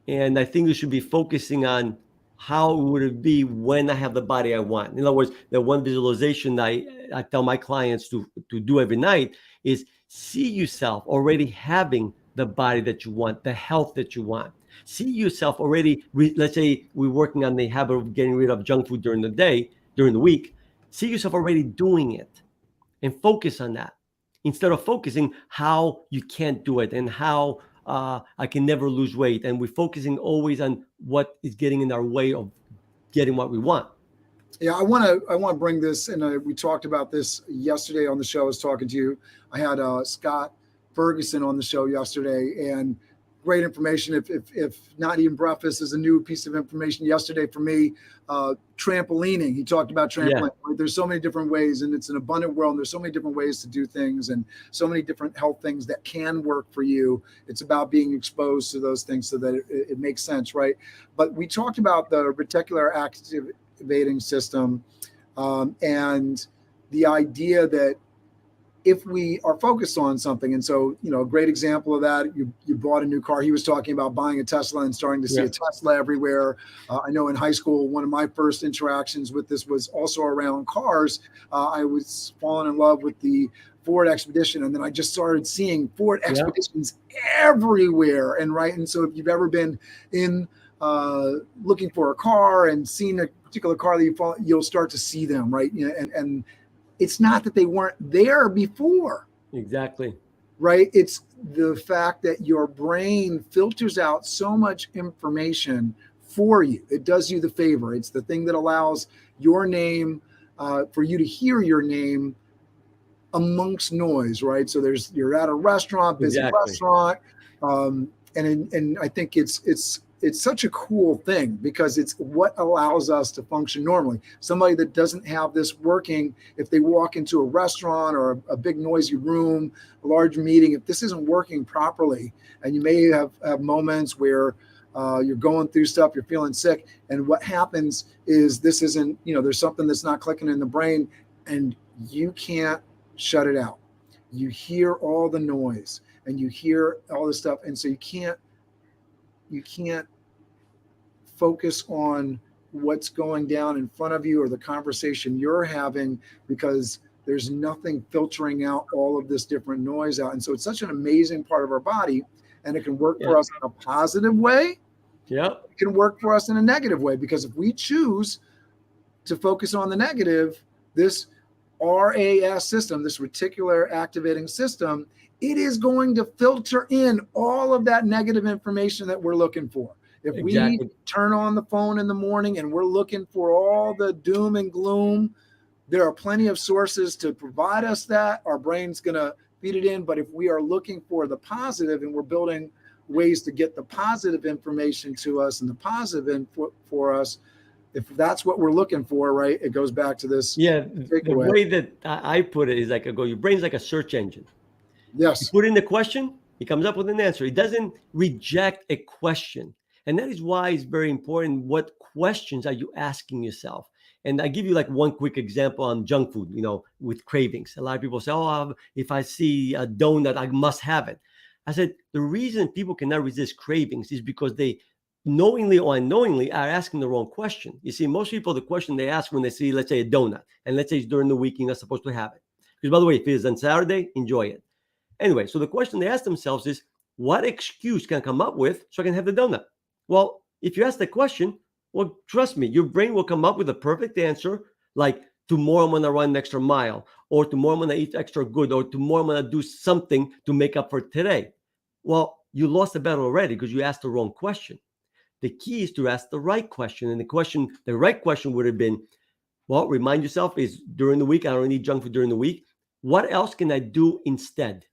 And I think you should be focusing on how would it be when I have the body I want. In other words, the one visualization I tell my clients to do every night is see yourself already having the body that you want, the health that you want. See yourself already, let's say we're working on the habit of getting rid of junk food during the day, during the week. See yourself already doing it and focus on that instead of focusing how you can't do it and how I can never lose weight. And we're focusing always on what is getting in our way of getting what we want. Yeah, I want to bring this, and we talked about this yesterday on the show. I was talking to you. I had Scott Ferguson on the show yesterday, and great information. If not even breakfast is a new piece of information yesterday for me. Trampolining. He talked about trampolining. Yeah. There's so many different ways, and it's an abundant world. And there's so many different ways to do things, and so many different health things that can work for you. It's about being exposed to those things so that it makes sense, right? But we talked about the reticular activating system, and the idea that if we are focused on something, and so, a great example of that, you bought a new car. He was talking about buying a Tesla and starting to see a Tesla everywhere. I know in high school, one of my first interactions with this was also around cars. I was falling in love with the Ford Expedition, and then I just started seeing Ford Expeditions everywhere. And so if you've ever been in looking for a car and seen a particular car that you'll start to see them, right? And it's not that they weren't there before. Exactly. Right? It's the fact that your brain filters out so much information for you. It does you the favor. It's the thing that allows your name, for you to hear your name amongst noise, right? So you're at a restaurant, busy restaurant. And I think it's such a cool thing because it's what allows us to function normally. Somebody that doesn't have this working, if they walk into a restaurant or a big noisy room, a large meeting, if this isn't working properly, and you may have moments where you're going through stuff, you're feeling sick, and what happens is this isn't, there's something that's not clicking in the brain, and you can't shut it out. You hear all the noise and you hear all this stuff, and so you can't focus on what's going down in front of you or the conversation you're having, because there's nothing filtering out all of this different noise out. And so it's such an amazing part of our body, and it can work for us in a positive way. Yeah. It can work for us in a negative way, because if we choose to focus on the negative, this RAS system, this reticular activating system, it is going to filter in all of that negative information that we're looking for. If we turn on the phone in the morning and we're looking for all the doom and gloom, there are plenty of sources to provide us that. Our brain's going to feed it in. But if we are looking for the positive and we're building ways to get the positive information to us and the positive input for us, if that's what we're looking for, right, it goes back to this. Yeah, the way that I put it is your brain's like a search engine. Yes. You put in the question, it comes up with an answer. It doesn't reject a question. And that is why it's very important. What questions are you asking yourself? And I give you one quick example on junk food, with cravings. A lot of people say, if I see a donut, I must have it. I said, the reason people cannot resist cravings is because they knowingly or unknowingly are asking the wrong question. You see, most people, the question they ask when they see, let's say, a donut, and let's say it's during the week, you're not supposed to have it. Because by the way, if it's on Saturday, enjoy it. Anyway, so the question they ask themselves is, what excuse can I come up with so I can have the donut? Well, if you ask the question, well, trust me, your brain will come up with a perfect answer, like tomorrow I'm going to run an extra mile, or tomorrow I'm going to eat extra good, or tomorrow I'm going to do something to make up for today. Well, you lost the battle already because you asked the wrong question. The key is to ask the right question. And the right question would have been, well, remind yourself is during the week, I don't eat junk food during the week. What else can I do instead?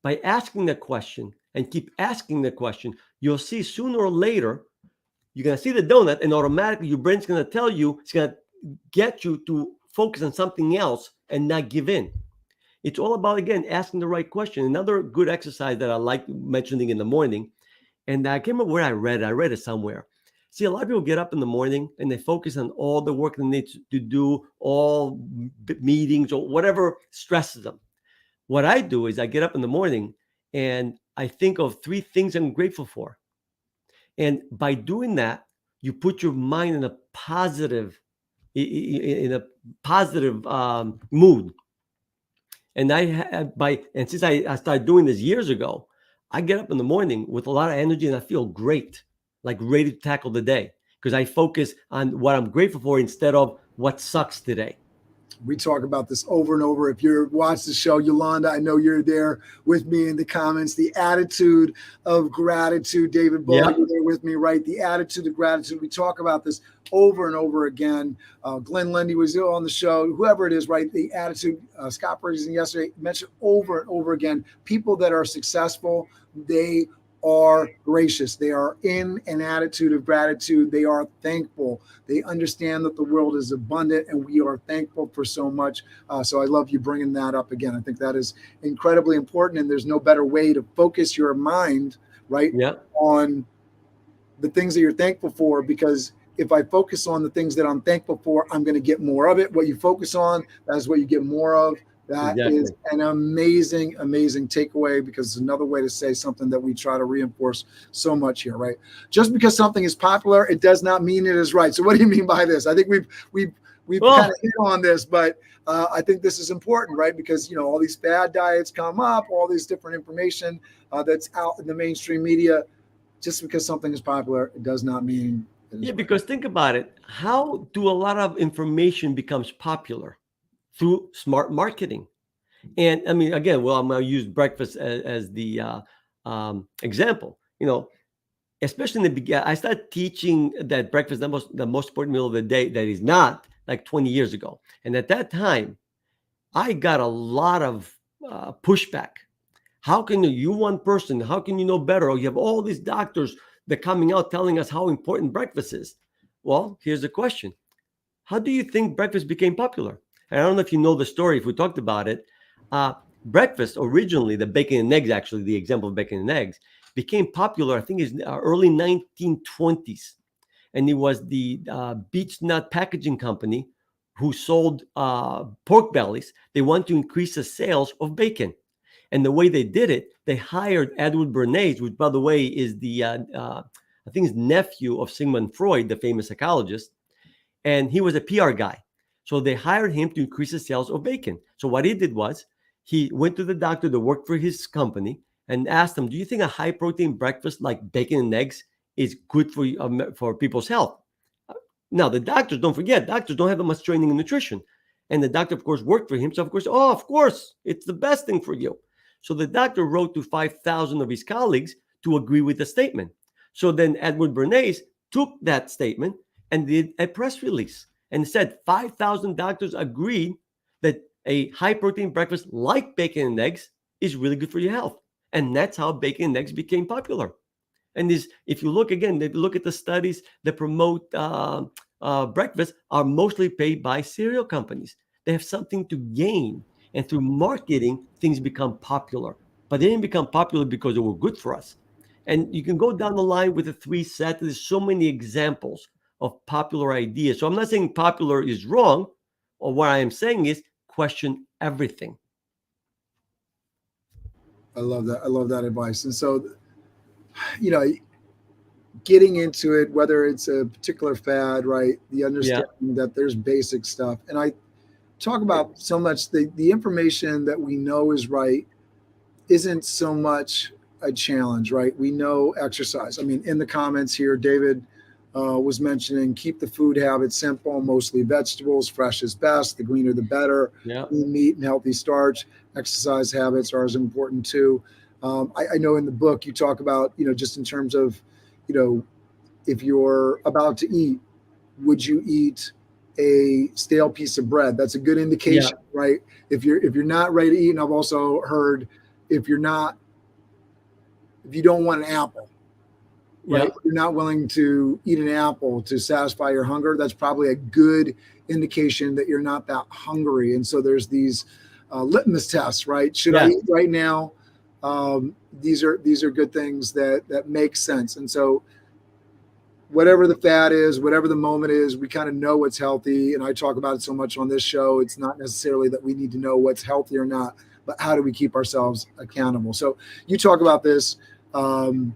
By asking the question and keep asking the question, you'll see sooner or later, you're going to see the donut, and automatically your brain's going to tell you, it's going to get you to focus on something else and not give in. It's all about, again, asking the right question. Another good exercise that I like mentioning in the morning, and I can't remember where I read it somewhere. See, a lot of people get up in the morning and they focus on all the work they need to do, all meetings or whatever stresses them. What I do is I get up in the morning and I think of 3 things I'm grateful for. And by doing that, you put your mind in a positive mood. And since I started doing this years ago, I get up in the morning with a lot of energy and I feel great, like ready to tackle the day, because I focus on what I'm grateful for instead of what sucks today. We talk about this over and over. If you're watching the show, Yolanda, I know you're there with me in the comments. The attitude of gratitude. David Bull, you're there with me, right? The attitude of gratitude. We talk about this over and over again. Glenn Lundy was on the show. Whoever it is, right? The attitude. Scott Ferguson yesterday mentioned over and over again. People that are successful, they are gracious. They are in an attitude of gratitude. They are thankful. They understand that the world is abundant and we are thankful for so much. So I love you bringing that up again. I think that is incredibly important, and there's no better way to focus your mind, right, on the things that you're thankful for, because if I focus on the things that I'm thankful for, I'm going to get more of it. What you focus on, that's what you get more of. That is an amazing, amazing takeaway, because it's another way to say something that we try to reinforce so much here, right? Just because something is popular, it does not mean it is right. So what do you mean by this? I think we've kind of hit on this, but I think this is important, right? Because, all these fad diets come up, all these different information that's out in the mainstream media. Just because something is popular, it does not mean it is right. Because think about it. How do a lot of information becomes popular? Through smart marketing. And I mean, again, I'm going to use breakfast as the example. Especially in the beginning, I started teaching that breakfast, the most important meal of the day, that is not, like 20 years ago. And at that time, I got a lot of pushback. How can you one person, how can you know better? Or you have all these doctors that coming out telling us how important breakfast is. Well, here's the question. How do you think breakfast became popular? And I don't know if you know the story, if we talked about it. Breakfast, originally, the bacon and eggs, actually, the example of bacon and eggs, became popular, I think, in the early 1920s. And it was the Beech Nut Packaging Company who sold pork bellies. They wanted to increase the sales of bacon. And the way they did it, they hired Edward Bernays, which, by the way, is the, I think, his nephew of Sigmund Freud, the famous psychologist. And he was a PR guy. So they hired him to increase the sales of bacon. So what he did was he went to the doctor that worked for his company and asked him, do you think a high protein breakfast like bacon and eggs is good for people's health? Now, the doctors, don't forget, doctors don't have that much training in nutrition. And the doctor, of course, worked for him. So, of course, it's the best thing for you. So the doctor wrote to 5,000 of his colleagues to agree with the statement. So then Edward Bernays took that statement and did a press release and said 5,000 doctors agreed that a high-protein breakfast like bacon and eggs is really good for your health. And that's how bacon and eggs became popular. And if you look again, they look at the studies that promote breakfast are mostly paid by cereal companies. They have something to gain. And through marketing, things become popular. But they didn't become popular because they were good for us. And you can go down the line with the 3 sets. There's so many examples of popular ideas. So I'm not saying popular is wrong, or what I am saying is question everything. I love that. I love that advice. And so, getting into it, whether it's a particular fad, right? The understanding that there's basic stuff. And I talk about so much the information that we know is right isn't so much a challenge, right? We know exercise. I mean, in the comments here, David was mentioning keep the food habits simple, mostly vegetables, fresh is best, the greener the better, lean meat and healthy starch. Exercise habits are as important too. I know in the book you talk about, just in terms of, if you're about to eat, would you eat a stale piece of bread? That's a good indication, right? If you're not ready to eat, and I've also heard if you don't want an apple, right? You're not willing to eat an apple to satisfy your hunger. That's probably a good indication that you're not that hungry. And so there's these litmus tests, right? Should I eat right now? These are good things that make sense. And so whatever the fad is, whatever the moment is, we kind of know what's healthy. And I talk about it so much on this show. It's not necessarily that we need to know what's healthy or not, but how do we keep ourselves accountable? So you talk about this, and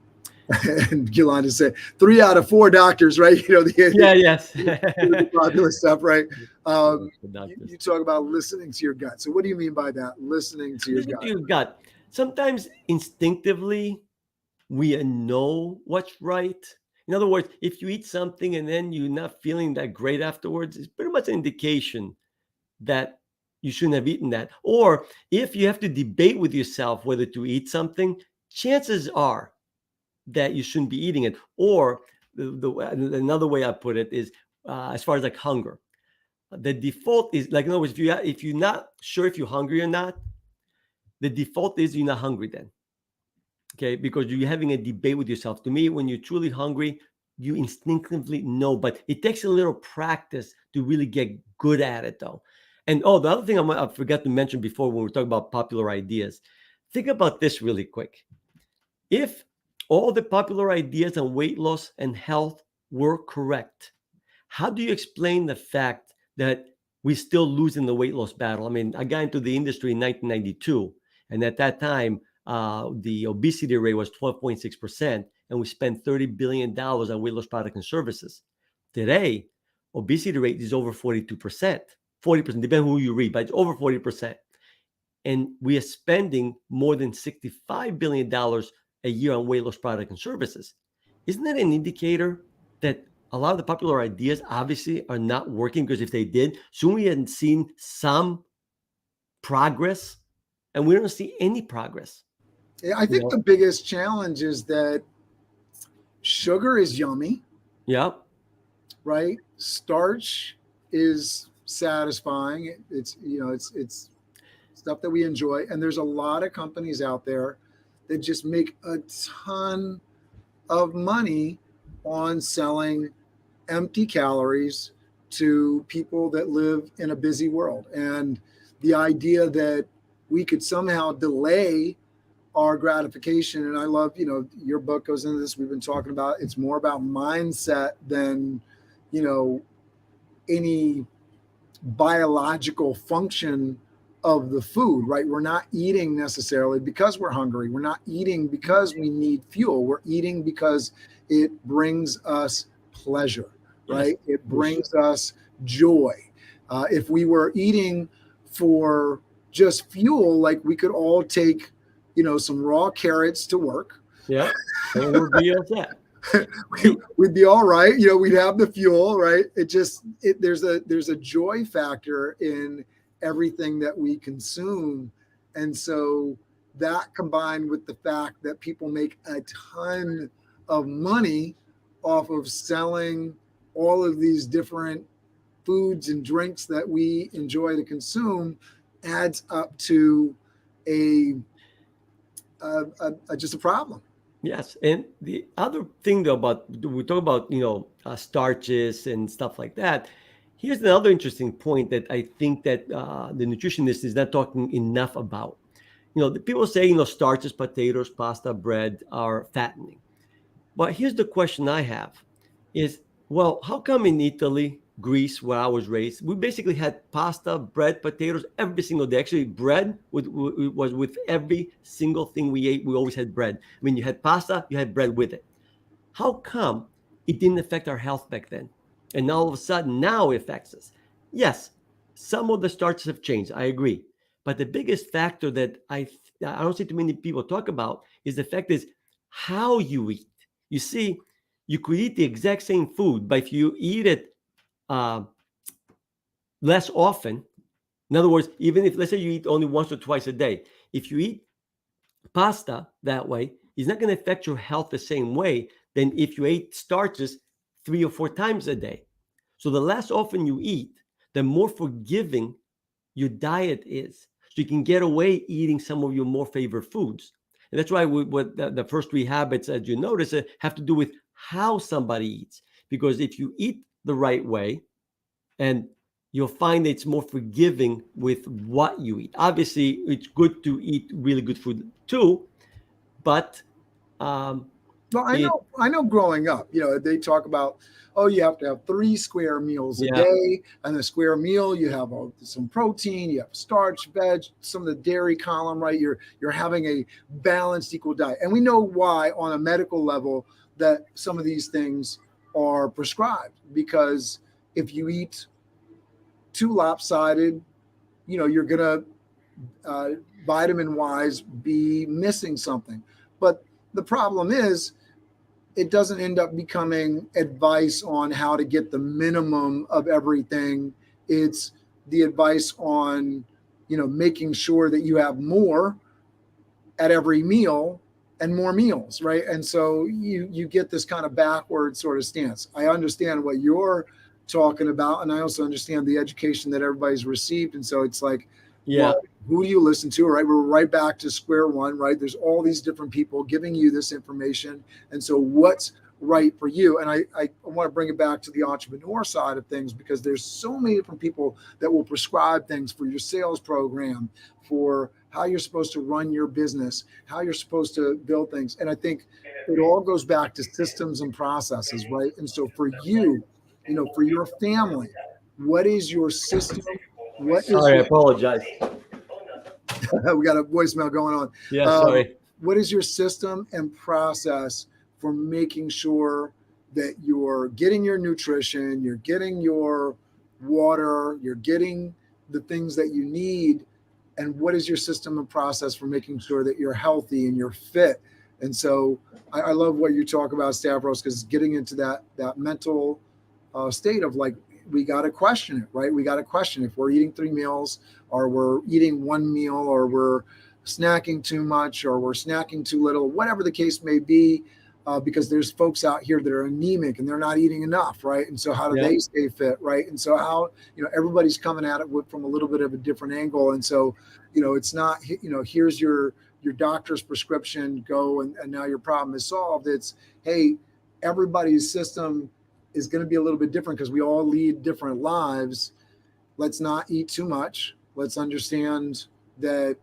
Gillan just said 3 out of 4 doctors, right? You know, the popular stuff, right? You talk about listening to your gut. So what do you mean by that? Listening to your gut. Sometimes instinctively we know what's right. In other words, if you eat something and then you're not feeling that great afterwards, it's pretty much an indication that you shouldn't have eaten that. Or if you have to debate with yourself whether to eat something, chances are that you shouldn't be eating it. Or another way I put it is as far as like hunger. The default is like, in other words, if you're not sure if you're hungry or not, the default is you're not hungry then. Okay, because you're having a debate with yourself. To me, when you're truly hungry, you instinctively know, but it takes a little practice to really get good at it, though. And the other thing I forgot to mention before when we talk about popular ideas, think about this really quick. If all the popular ideas on weight loss and health were correct, how do you explain the fact that we still losing the weight loss battle? I mean, I got into the industry in 1992, and at that time, the obesity rate was 12.6%, and we spent $30 billion on weight loss products and services. Today, obesity rate is over 42%, 40%, depending on who you read, but it's over 40%. And we are spending more than $65 billion a year on weight loss products and services. Isn't that an indicator that a lot of the popular ideas obviously are not working? Because if they did, soon we hadn't seen some progress, and we don't see any progress. I think the biggest challenge is that sugar is yummy. Yeah. Right. Starch is satisfying. It's stuff that we enjoy. And there's a lot of companies out there that just make a ton of money on selling empty calories to people that live in a busy world. And the idea that we could somehow delay our gratification. And I love, your book goes into this. We've been talking about, it's more about mindset than, any biological function of the food, right? We're not eating necessarily because we're hungry. We're not eating because we need fuel. We're eating because it brings us pleasure, right? Yes. It brings us joy. If we were eating for just fuel, like we could all take, some raw carrots to work. Yeah. And we'll be okay. We'd be all right. We'd have the fuel, right? There's a joy factor in everything that we consume. And so that combined with the fact that people make a ton of money off of selling all of these different foods and drinks that we enjoy to consume adds up to just a problem. Yes. And the other thing though we talk about, starches and stuff like that. Here's another interesting point that I think that the nutritionist is not talking enough about. The people say, starches, potatoes, pasta, bread are fattening. But here's the question I have is, well, how come in Italy, Greece, where I was raised, we basically had pasta, bread, potatoes every single day. Actually, bread was with every single thing we ate. We always had bread. I mean, you had pasta, you had bread with it. How come it didn't affect our health back then? And all of a sudden, now it affects us. Yes, some of the starches have changed. I agree. But the biggest factor that I don't see too many people talk about is the fact is how you eat. You see, you could eat the exact same food, but if you eat it less often, in other words, even if, let's say you eat only once or twice a day, if you eat pasta that way, it's not going to affect your health the same way than if you ate starches 3 or 4 times a day. So the less often you eat, the more forgiving your diet is. So you can get away eating some of your more favorite foods. And that's why the first 3 habits, as you notice, have to do with how somebody eats. Because if you eat the right way, and you'll find that it's more forgiving with what you eat. Obviously, it's good to eat really good food too, but well, it, I know growing up, they talk about, oh, you have to have 3 square meals a yeah, day. And the square meal, you have some protein, you have starch, veg, some of the dairy column, right? You're having a balanced, equal diet. And we know why on a medical level that some of these things are prescribed, because if you eat too lopsided, you're going to vitamin wise be missing something. But the problem is, it doesn't end up becoming advice on how to get the minimum of everything. It's the advice on, making sure that you have more at every meal and more meals, right? And so you get this kind of backward sort of stance. I understand what you're talking about, and I also understand the education that everybody's received. And so it's like, yeah. well, who do you listen to, right? We're right back to square one, right? There's all these different people giving you this information. And so what's right for you? And I want to bring it back to the entrepreneur side of things, because there's so many different people that will prescribe things for your sales program, for how you're supposed to run your business, how you're supposed to build things. And I think it all goes back to systems and processes, right? And so for you, for your family, what is your system? What is Sorry, I apologize. we got a voicemail going on. Yeah, sorry. What is your system and process for making sure that you're getting your nutrition, you're getting your water, you're getting the things that you need? And what is your system and process for making sure that you're healthy and you're fit? And so I love what you talk about, Stavros, because getting into that mental state of like, we got to question it, right? We got to question if we're eating 3 meals, or we're eating 1 meal, or we're snacking too much, or we're snacking too little, whatever the case may be, because there's folks out here that are anemic and they're not eating enough, right? And so how do they stay fit, right? And so how, everybody's coming at it from a little bit of a different angle. And so, it's not, here's your doctor's prescription, go, and now your problem is solved. It's, hey, everybody's system is going to be a little bit different because we all lead different lives. Let's not eat too much. Let's understand that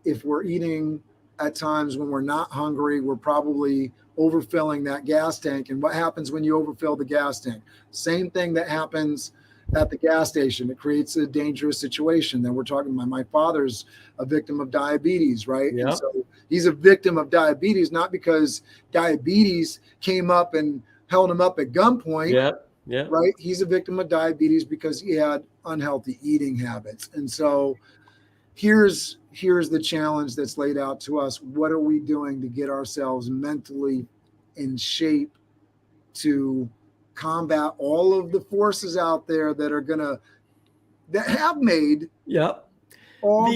if we're eating at times when we're not hungry, we're probably overfilling that gas tank. And what happens when you overfill the gas tank? Same thing that happens at the gas station. It creates a dangerous situation. Then we're talking about, my father's a victim of diabetes, right? Yeah. And so he's a victim of diabetes, not because diabetes came up and held him up at gunpoint, right? He's a victim of diabetes because he had unhealthy eating habits. And so here's the challenge that's laid out to us. What are we doing to get ourselves mentally in shape to combat all of the forces out there that have made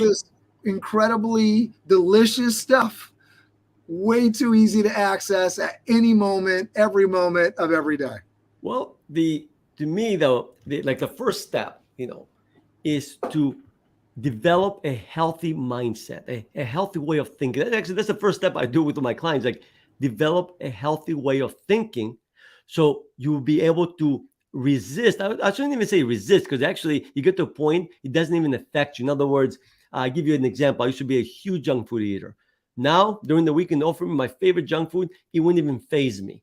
this incredibly delicious stuff way too easy to access at any moment, every moment of every day? Well, to me though, the first step, is to develop a healthy mindset, a healthy way of thinking. Actually, that's the first step I do with my clients, like develop a healthy way of thinking, so you will be able to resist. I shouldn't even say resist, because actually you get to a point, it doesn't even affect you. In other words, I'll give you an example. I used to be a huge junk food eater. Now, during the week, and offer me my favorite junk food, it wouldn't even faze me.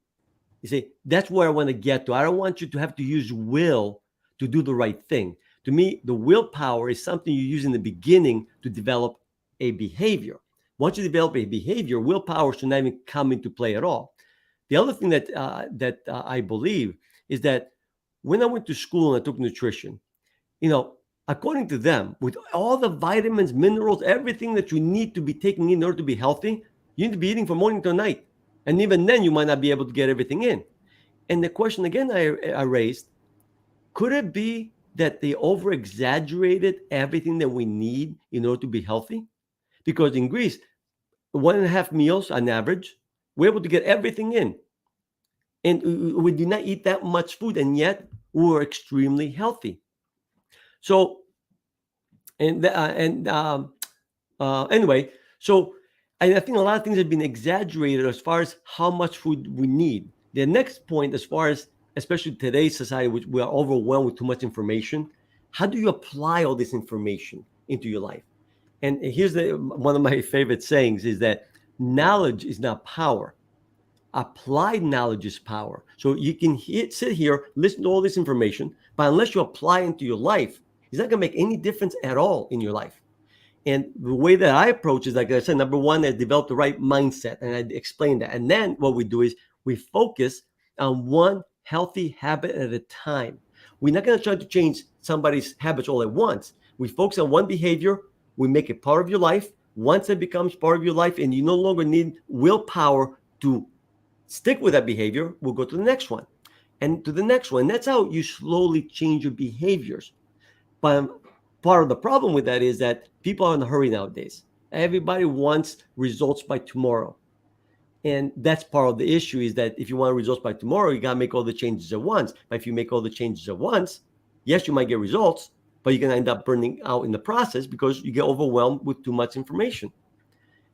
You see, that's where I want to get to. I don't want you to have to use will to do the right thing. To me, the willpower is something you use in the beginning to develop a behavior. Once you develop a behavior, willpower should not even come into play at all. The other thing that I believe is that when I went to school and I took nutrition, according to them, with all the vitamins, minerals, everything that you need to be taking in order to be healthy, you need to be eating from morning to night. And even then, you might not be able to get everything in. And the question again I raised, could it be that they over-exaggerated everything that we need in order to be healthy? Because in Greece, 1.5 meals on average, we're able to get everything in. And we did not eat that much food, and yet we were extremely healthy. So, anyway, so I think a lot of things have been exaggerated as far as how much food we need. The next point, as far as, especially today's society, which we are overwhelmed with too much information, how do you apply all this information into your life? And here's one of my favorite sayings is that knowledge is not power. Applied knowledge is power. So you can sit here, listen to all this information, but unless you apply it into your life, it's not going to make any difference at all in your life. And the way that I approach is, like I said, number one, I develop the right mindset, and I explain that. And then what we do is we focus on one healthy habit at a time. We're not going to try to change somebody's habits all at once. We focus on one behavior, we make it part of your life. Once it becomes part of your life and you no longer need willpower to stick with that behavior, we'll go to the next one and to the next one. That's how you slowly change your behaviors. But part of the problem with that is that people are in a hurry nowadays. Everybody wants results by tomorrow. And that's part of the issue, is that if you want results by tomorrow, you got to make all the changes at once. But if you make all the changes at once, yes, you might get results, but you're going to end up burning out in the process because you get overwhelmed with too much information.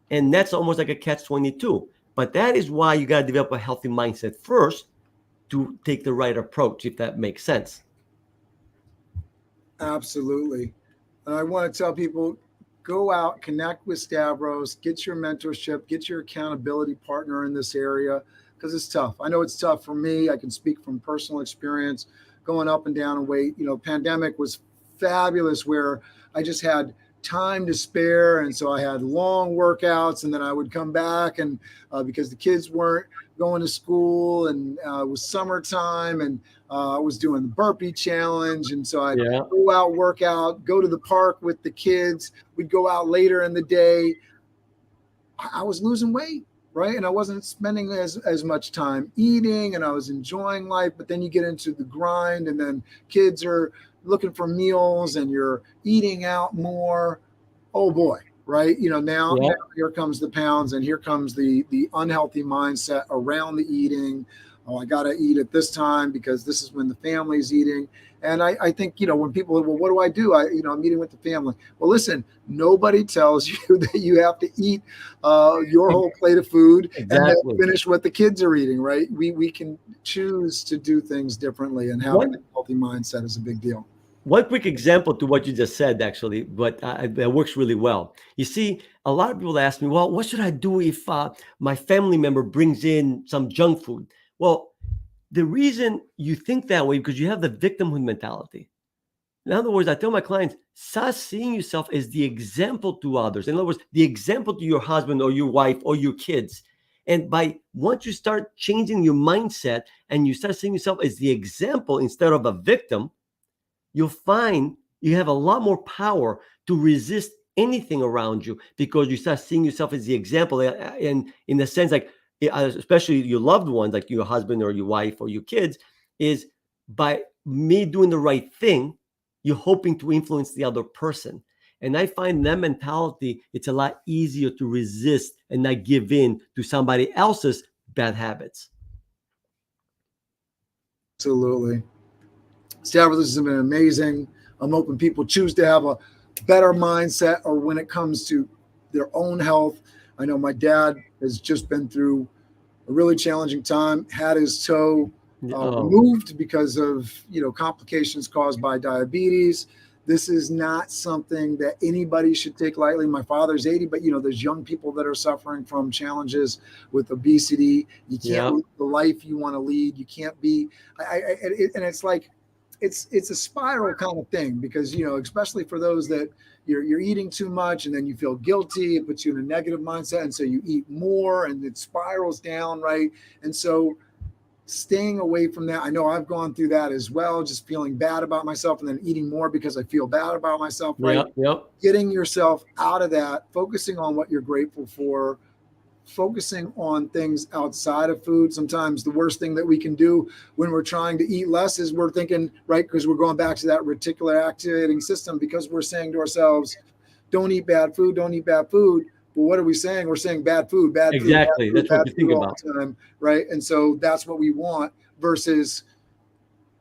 And that's almost like a catch-22. But that is why you got to develop a healthy mindset first to take the right approach, if that makes sense. Absolutely. And I want to tell people, go out, connect with Stavros, get your mentorship, get your accountability partner in this area, because it's tough. I know it's tough for me. I can speak from personal experience going up and down in weight. You know, pandemic was fabulous where I just had time to spare. And so I had long workouts, and then I would come back and because the kids weren't going to school, and it was summertime, and I was doing the burpee challenge. And so I'd go out, work out, go to the park with the kids. We'd go out later in the day. I was losing weight, right? And I wasn't spending as much time eating, and I was enjoying life. But then you get into the grind, and then kids are looking for meals, and you're eating out more. Oh boy, right? You know, now here comes the pounds, and here comes the unhealthy mindset around the eating. Oh, I got to eat at this time because this is when the family's eating. And I think, you know, when people, well, what do I do? I'm eating with the family. Well, listen, nobody tells you that you have to eat your whole plate of food and then finish what the kids are eating, right? We can choose to do things differently, and having a healthy mindset is a big deal. One quick example to what you just said, actually, but that works really well. You see, a lot of people ask me, well, what should I do if my family member brings in some junk food? Well, the reason you think that way, because you have the victimhood mentality. In other words, I tell my clients, start seeing yourself as the example to others. In other words, the example to your husband or your wife or your kids. And once you start changing your mindset and you start seeing yourself as the example instead of a victim, you'll find you have a lot more power to resist anything around you, because you start seeing yourself as the example. And in the sense, like, especially your loved ones, like your husband or your wife or your kids, is by me doing the right thing, you're hoping to influence the other person. And I find that mentality, it's a lot easier to resist and not give in to somebody else's bad habits. Absolutely. Stavros, this has been amazing. I'm hoping people choose to have a better mindset, or when it comes to their own health. I know my dad has just been through a really challenging time, had his toe removed because of, complications caused by diabetes. This is not something that anybody should take lightly. My father's 80, but there's young people that are suffering from challenges with obesity. You can't live the life you want to lead. You can't be, and it's like, it's a spiral kind of thing, because, especially for those that you're eating too much and then you feel guilty, it puts you in a negative mindset. And so you eat more and it spirals down. Right. And so staying away from that. I know I've gone through that as well, just feeling bad about myself and then eating more because I feel bad about myself. Right. Getting yourself out of that, focusing on what you're grateful for, focusing on things outside of food. Sometimes the worst thing that we can do when we're trying to eat less is we're thinking, right, because we're going back to that reticular activating system, because we're saying to ourselves, don't eat bad food, don't eat bad food. But what are we saying? We're saying bad food, bad food. Exactly. That's what you think about. Time, right? And so that's what we want, versus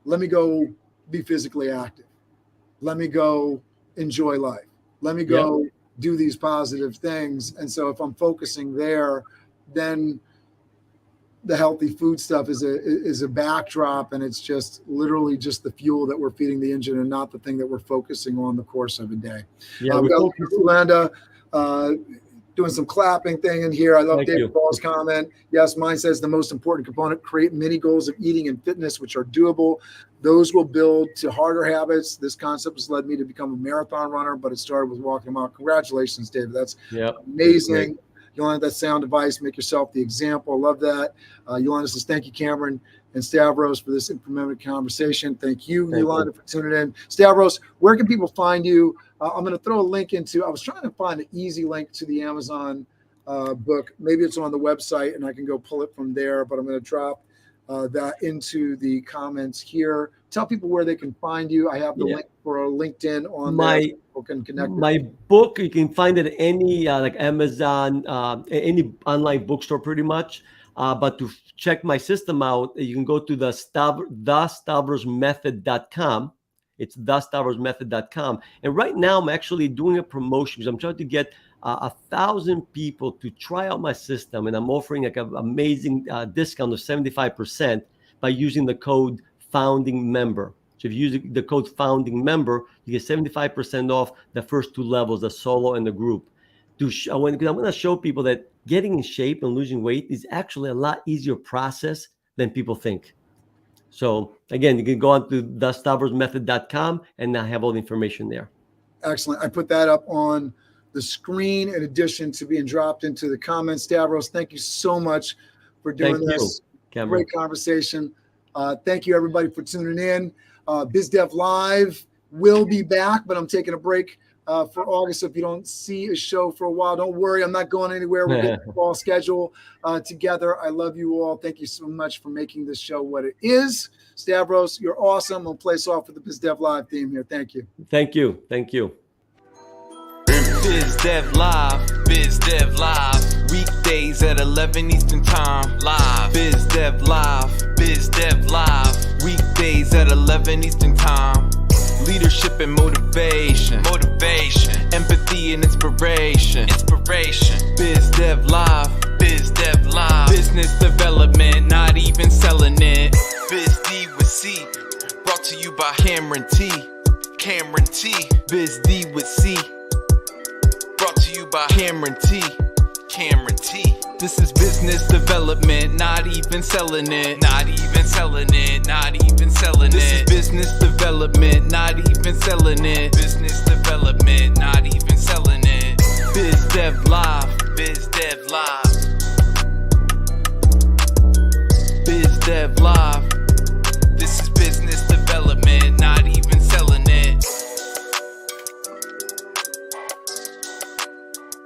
let me go be physically active. Let me go enjoy life. Let me go do these positive things. And so if I'm focusing there, then the healthy food stuff is a backdrop, and it's just literally just the fuel that we're feeding the engine and not the thing that we're focusing on the course of a day. Yeah, we got Landa doing some clapping thing in here. I love David Paul's comment. Yes, mine says the most important component, create mini goals of eating and fitness, which are doable. Those will build to harder habits. This concept has led me to become a marathon runner, but it started with walking a mile. Congratulations, David. That's amazing. Yolanda, that sound device, make yourself the example. I love that. Yolanda says, thank you, Cameron and Stavros, for this informative conversation. Thank you, Yolanda, for tuning in. Stavros, where can people find you? I'm going to throw a link into, I was trying to find an easy link to the Amazon book. Maybe it's on the website and I can go pull it from there, but I'm going to drop that into the comments here. Tell people where they can find you. I have the link for LinkedIn on there. People can connect. My book, you can find it at any like Amazon, any online bookstore pretty much. But to check my system out, you can go to the @thestavrosmethod.com. It's @thestavrosmethod.com. And right now I'm actually doing a promotion because I'm trying to get 1,000 people to try out my system, and I'm offering like an amazing discount of 75% by using the code founding member. So if you use the code founding member, you get 75% off the first 2 levels, the solo and the group. Because I'm going to show people that getting in shape and losing weight is actually a lot easier process than people think. So again, you can go on to thestavrosmethod.com and I have all the information there. Excellent. I put that up on the screen in addition to being dropped into the comments. Stavros, thank you so much for doing this. Great conversation. Thank you, everybody, for tuning in. BizDev Live will be back, but I'm taking a break for August. So if you don't see a show for a while, don't worry. I'm not going anywhere. We're getting the fall schedule together. I love you all. Thank you so much for making this show what it is. Stavros, you're awesome. We'll play us off with the BizDev Live theme here. Thank you. Thank you. Thank you. BizDev Live, BizDev Live, weekdays at 11 Eastern Time, live. BizDev Live, BizDev Live, weekdays at 11 Eastern Time. Leadership and motivation, empathy and inspiration, BizDev Live, BizDev Live, business development, not even selling it. BizD with C, brought to you by Cameron T, BizD with C, brought to you by Cameron T. This is business development, not even selling it. This is business development, not even selling it. BizDev Live, BizDev Live, BizDev Live.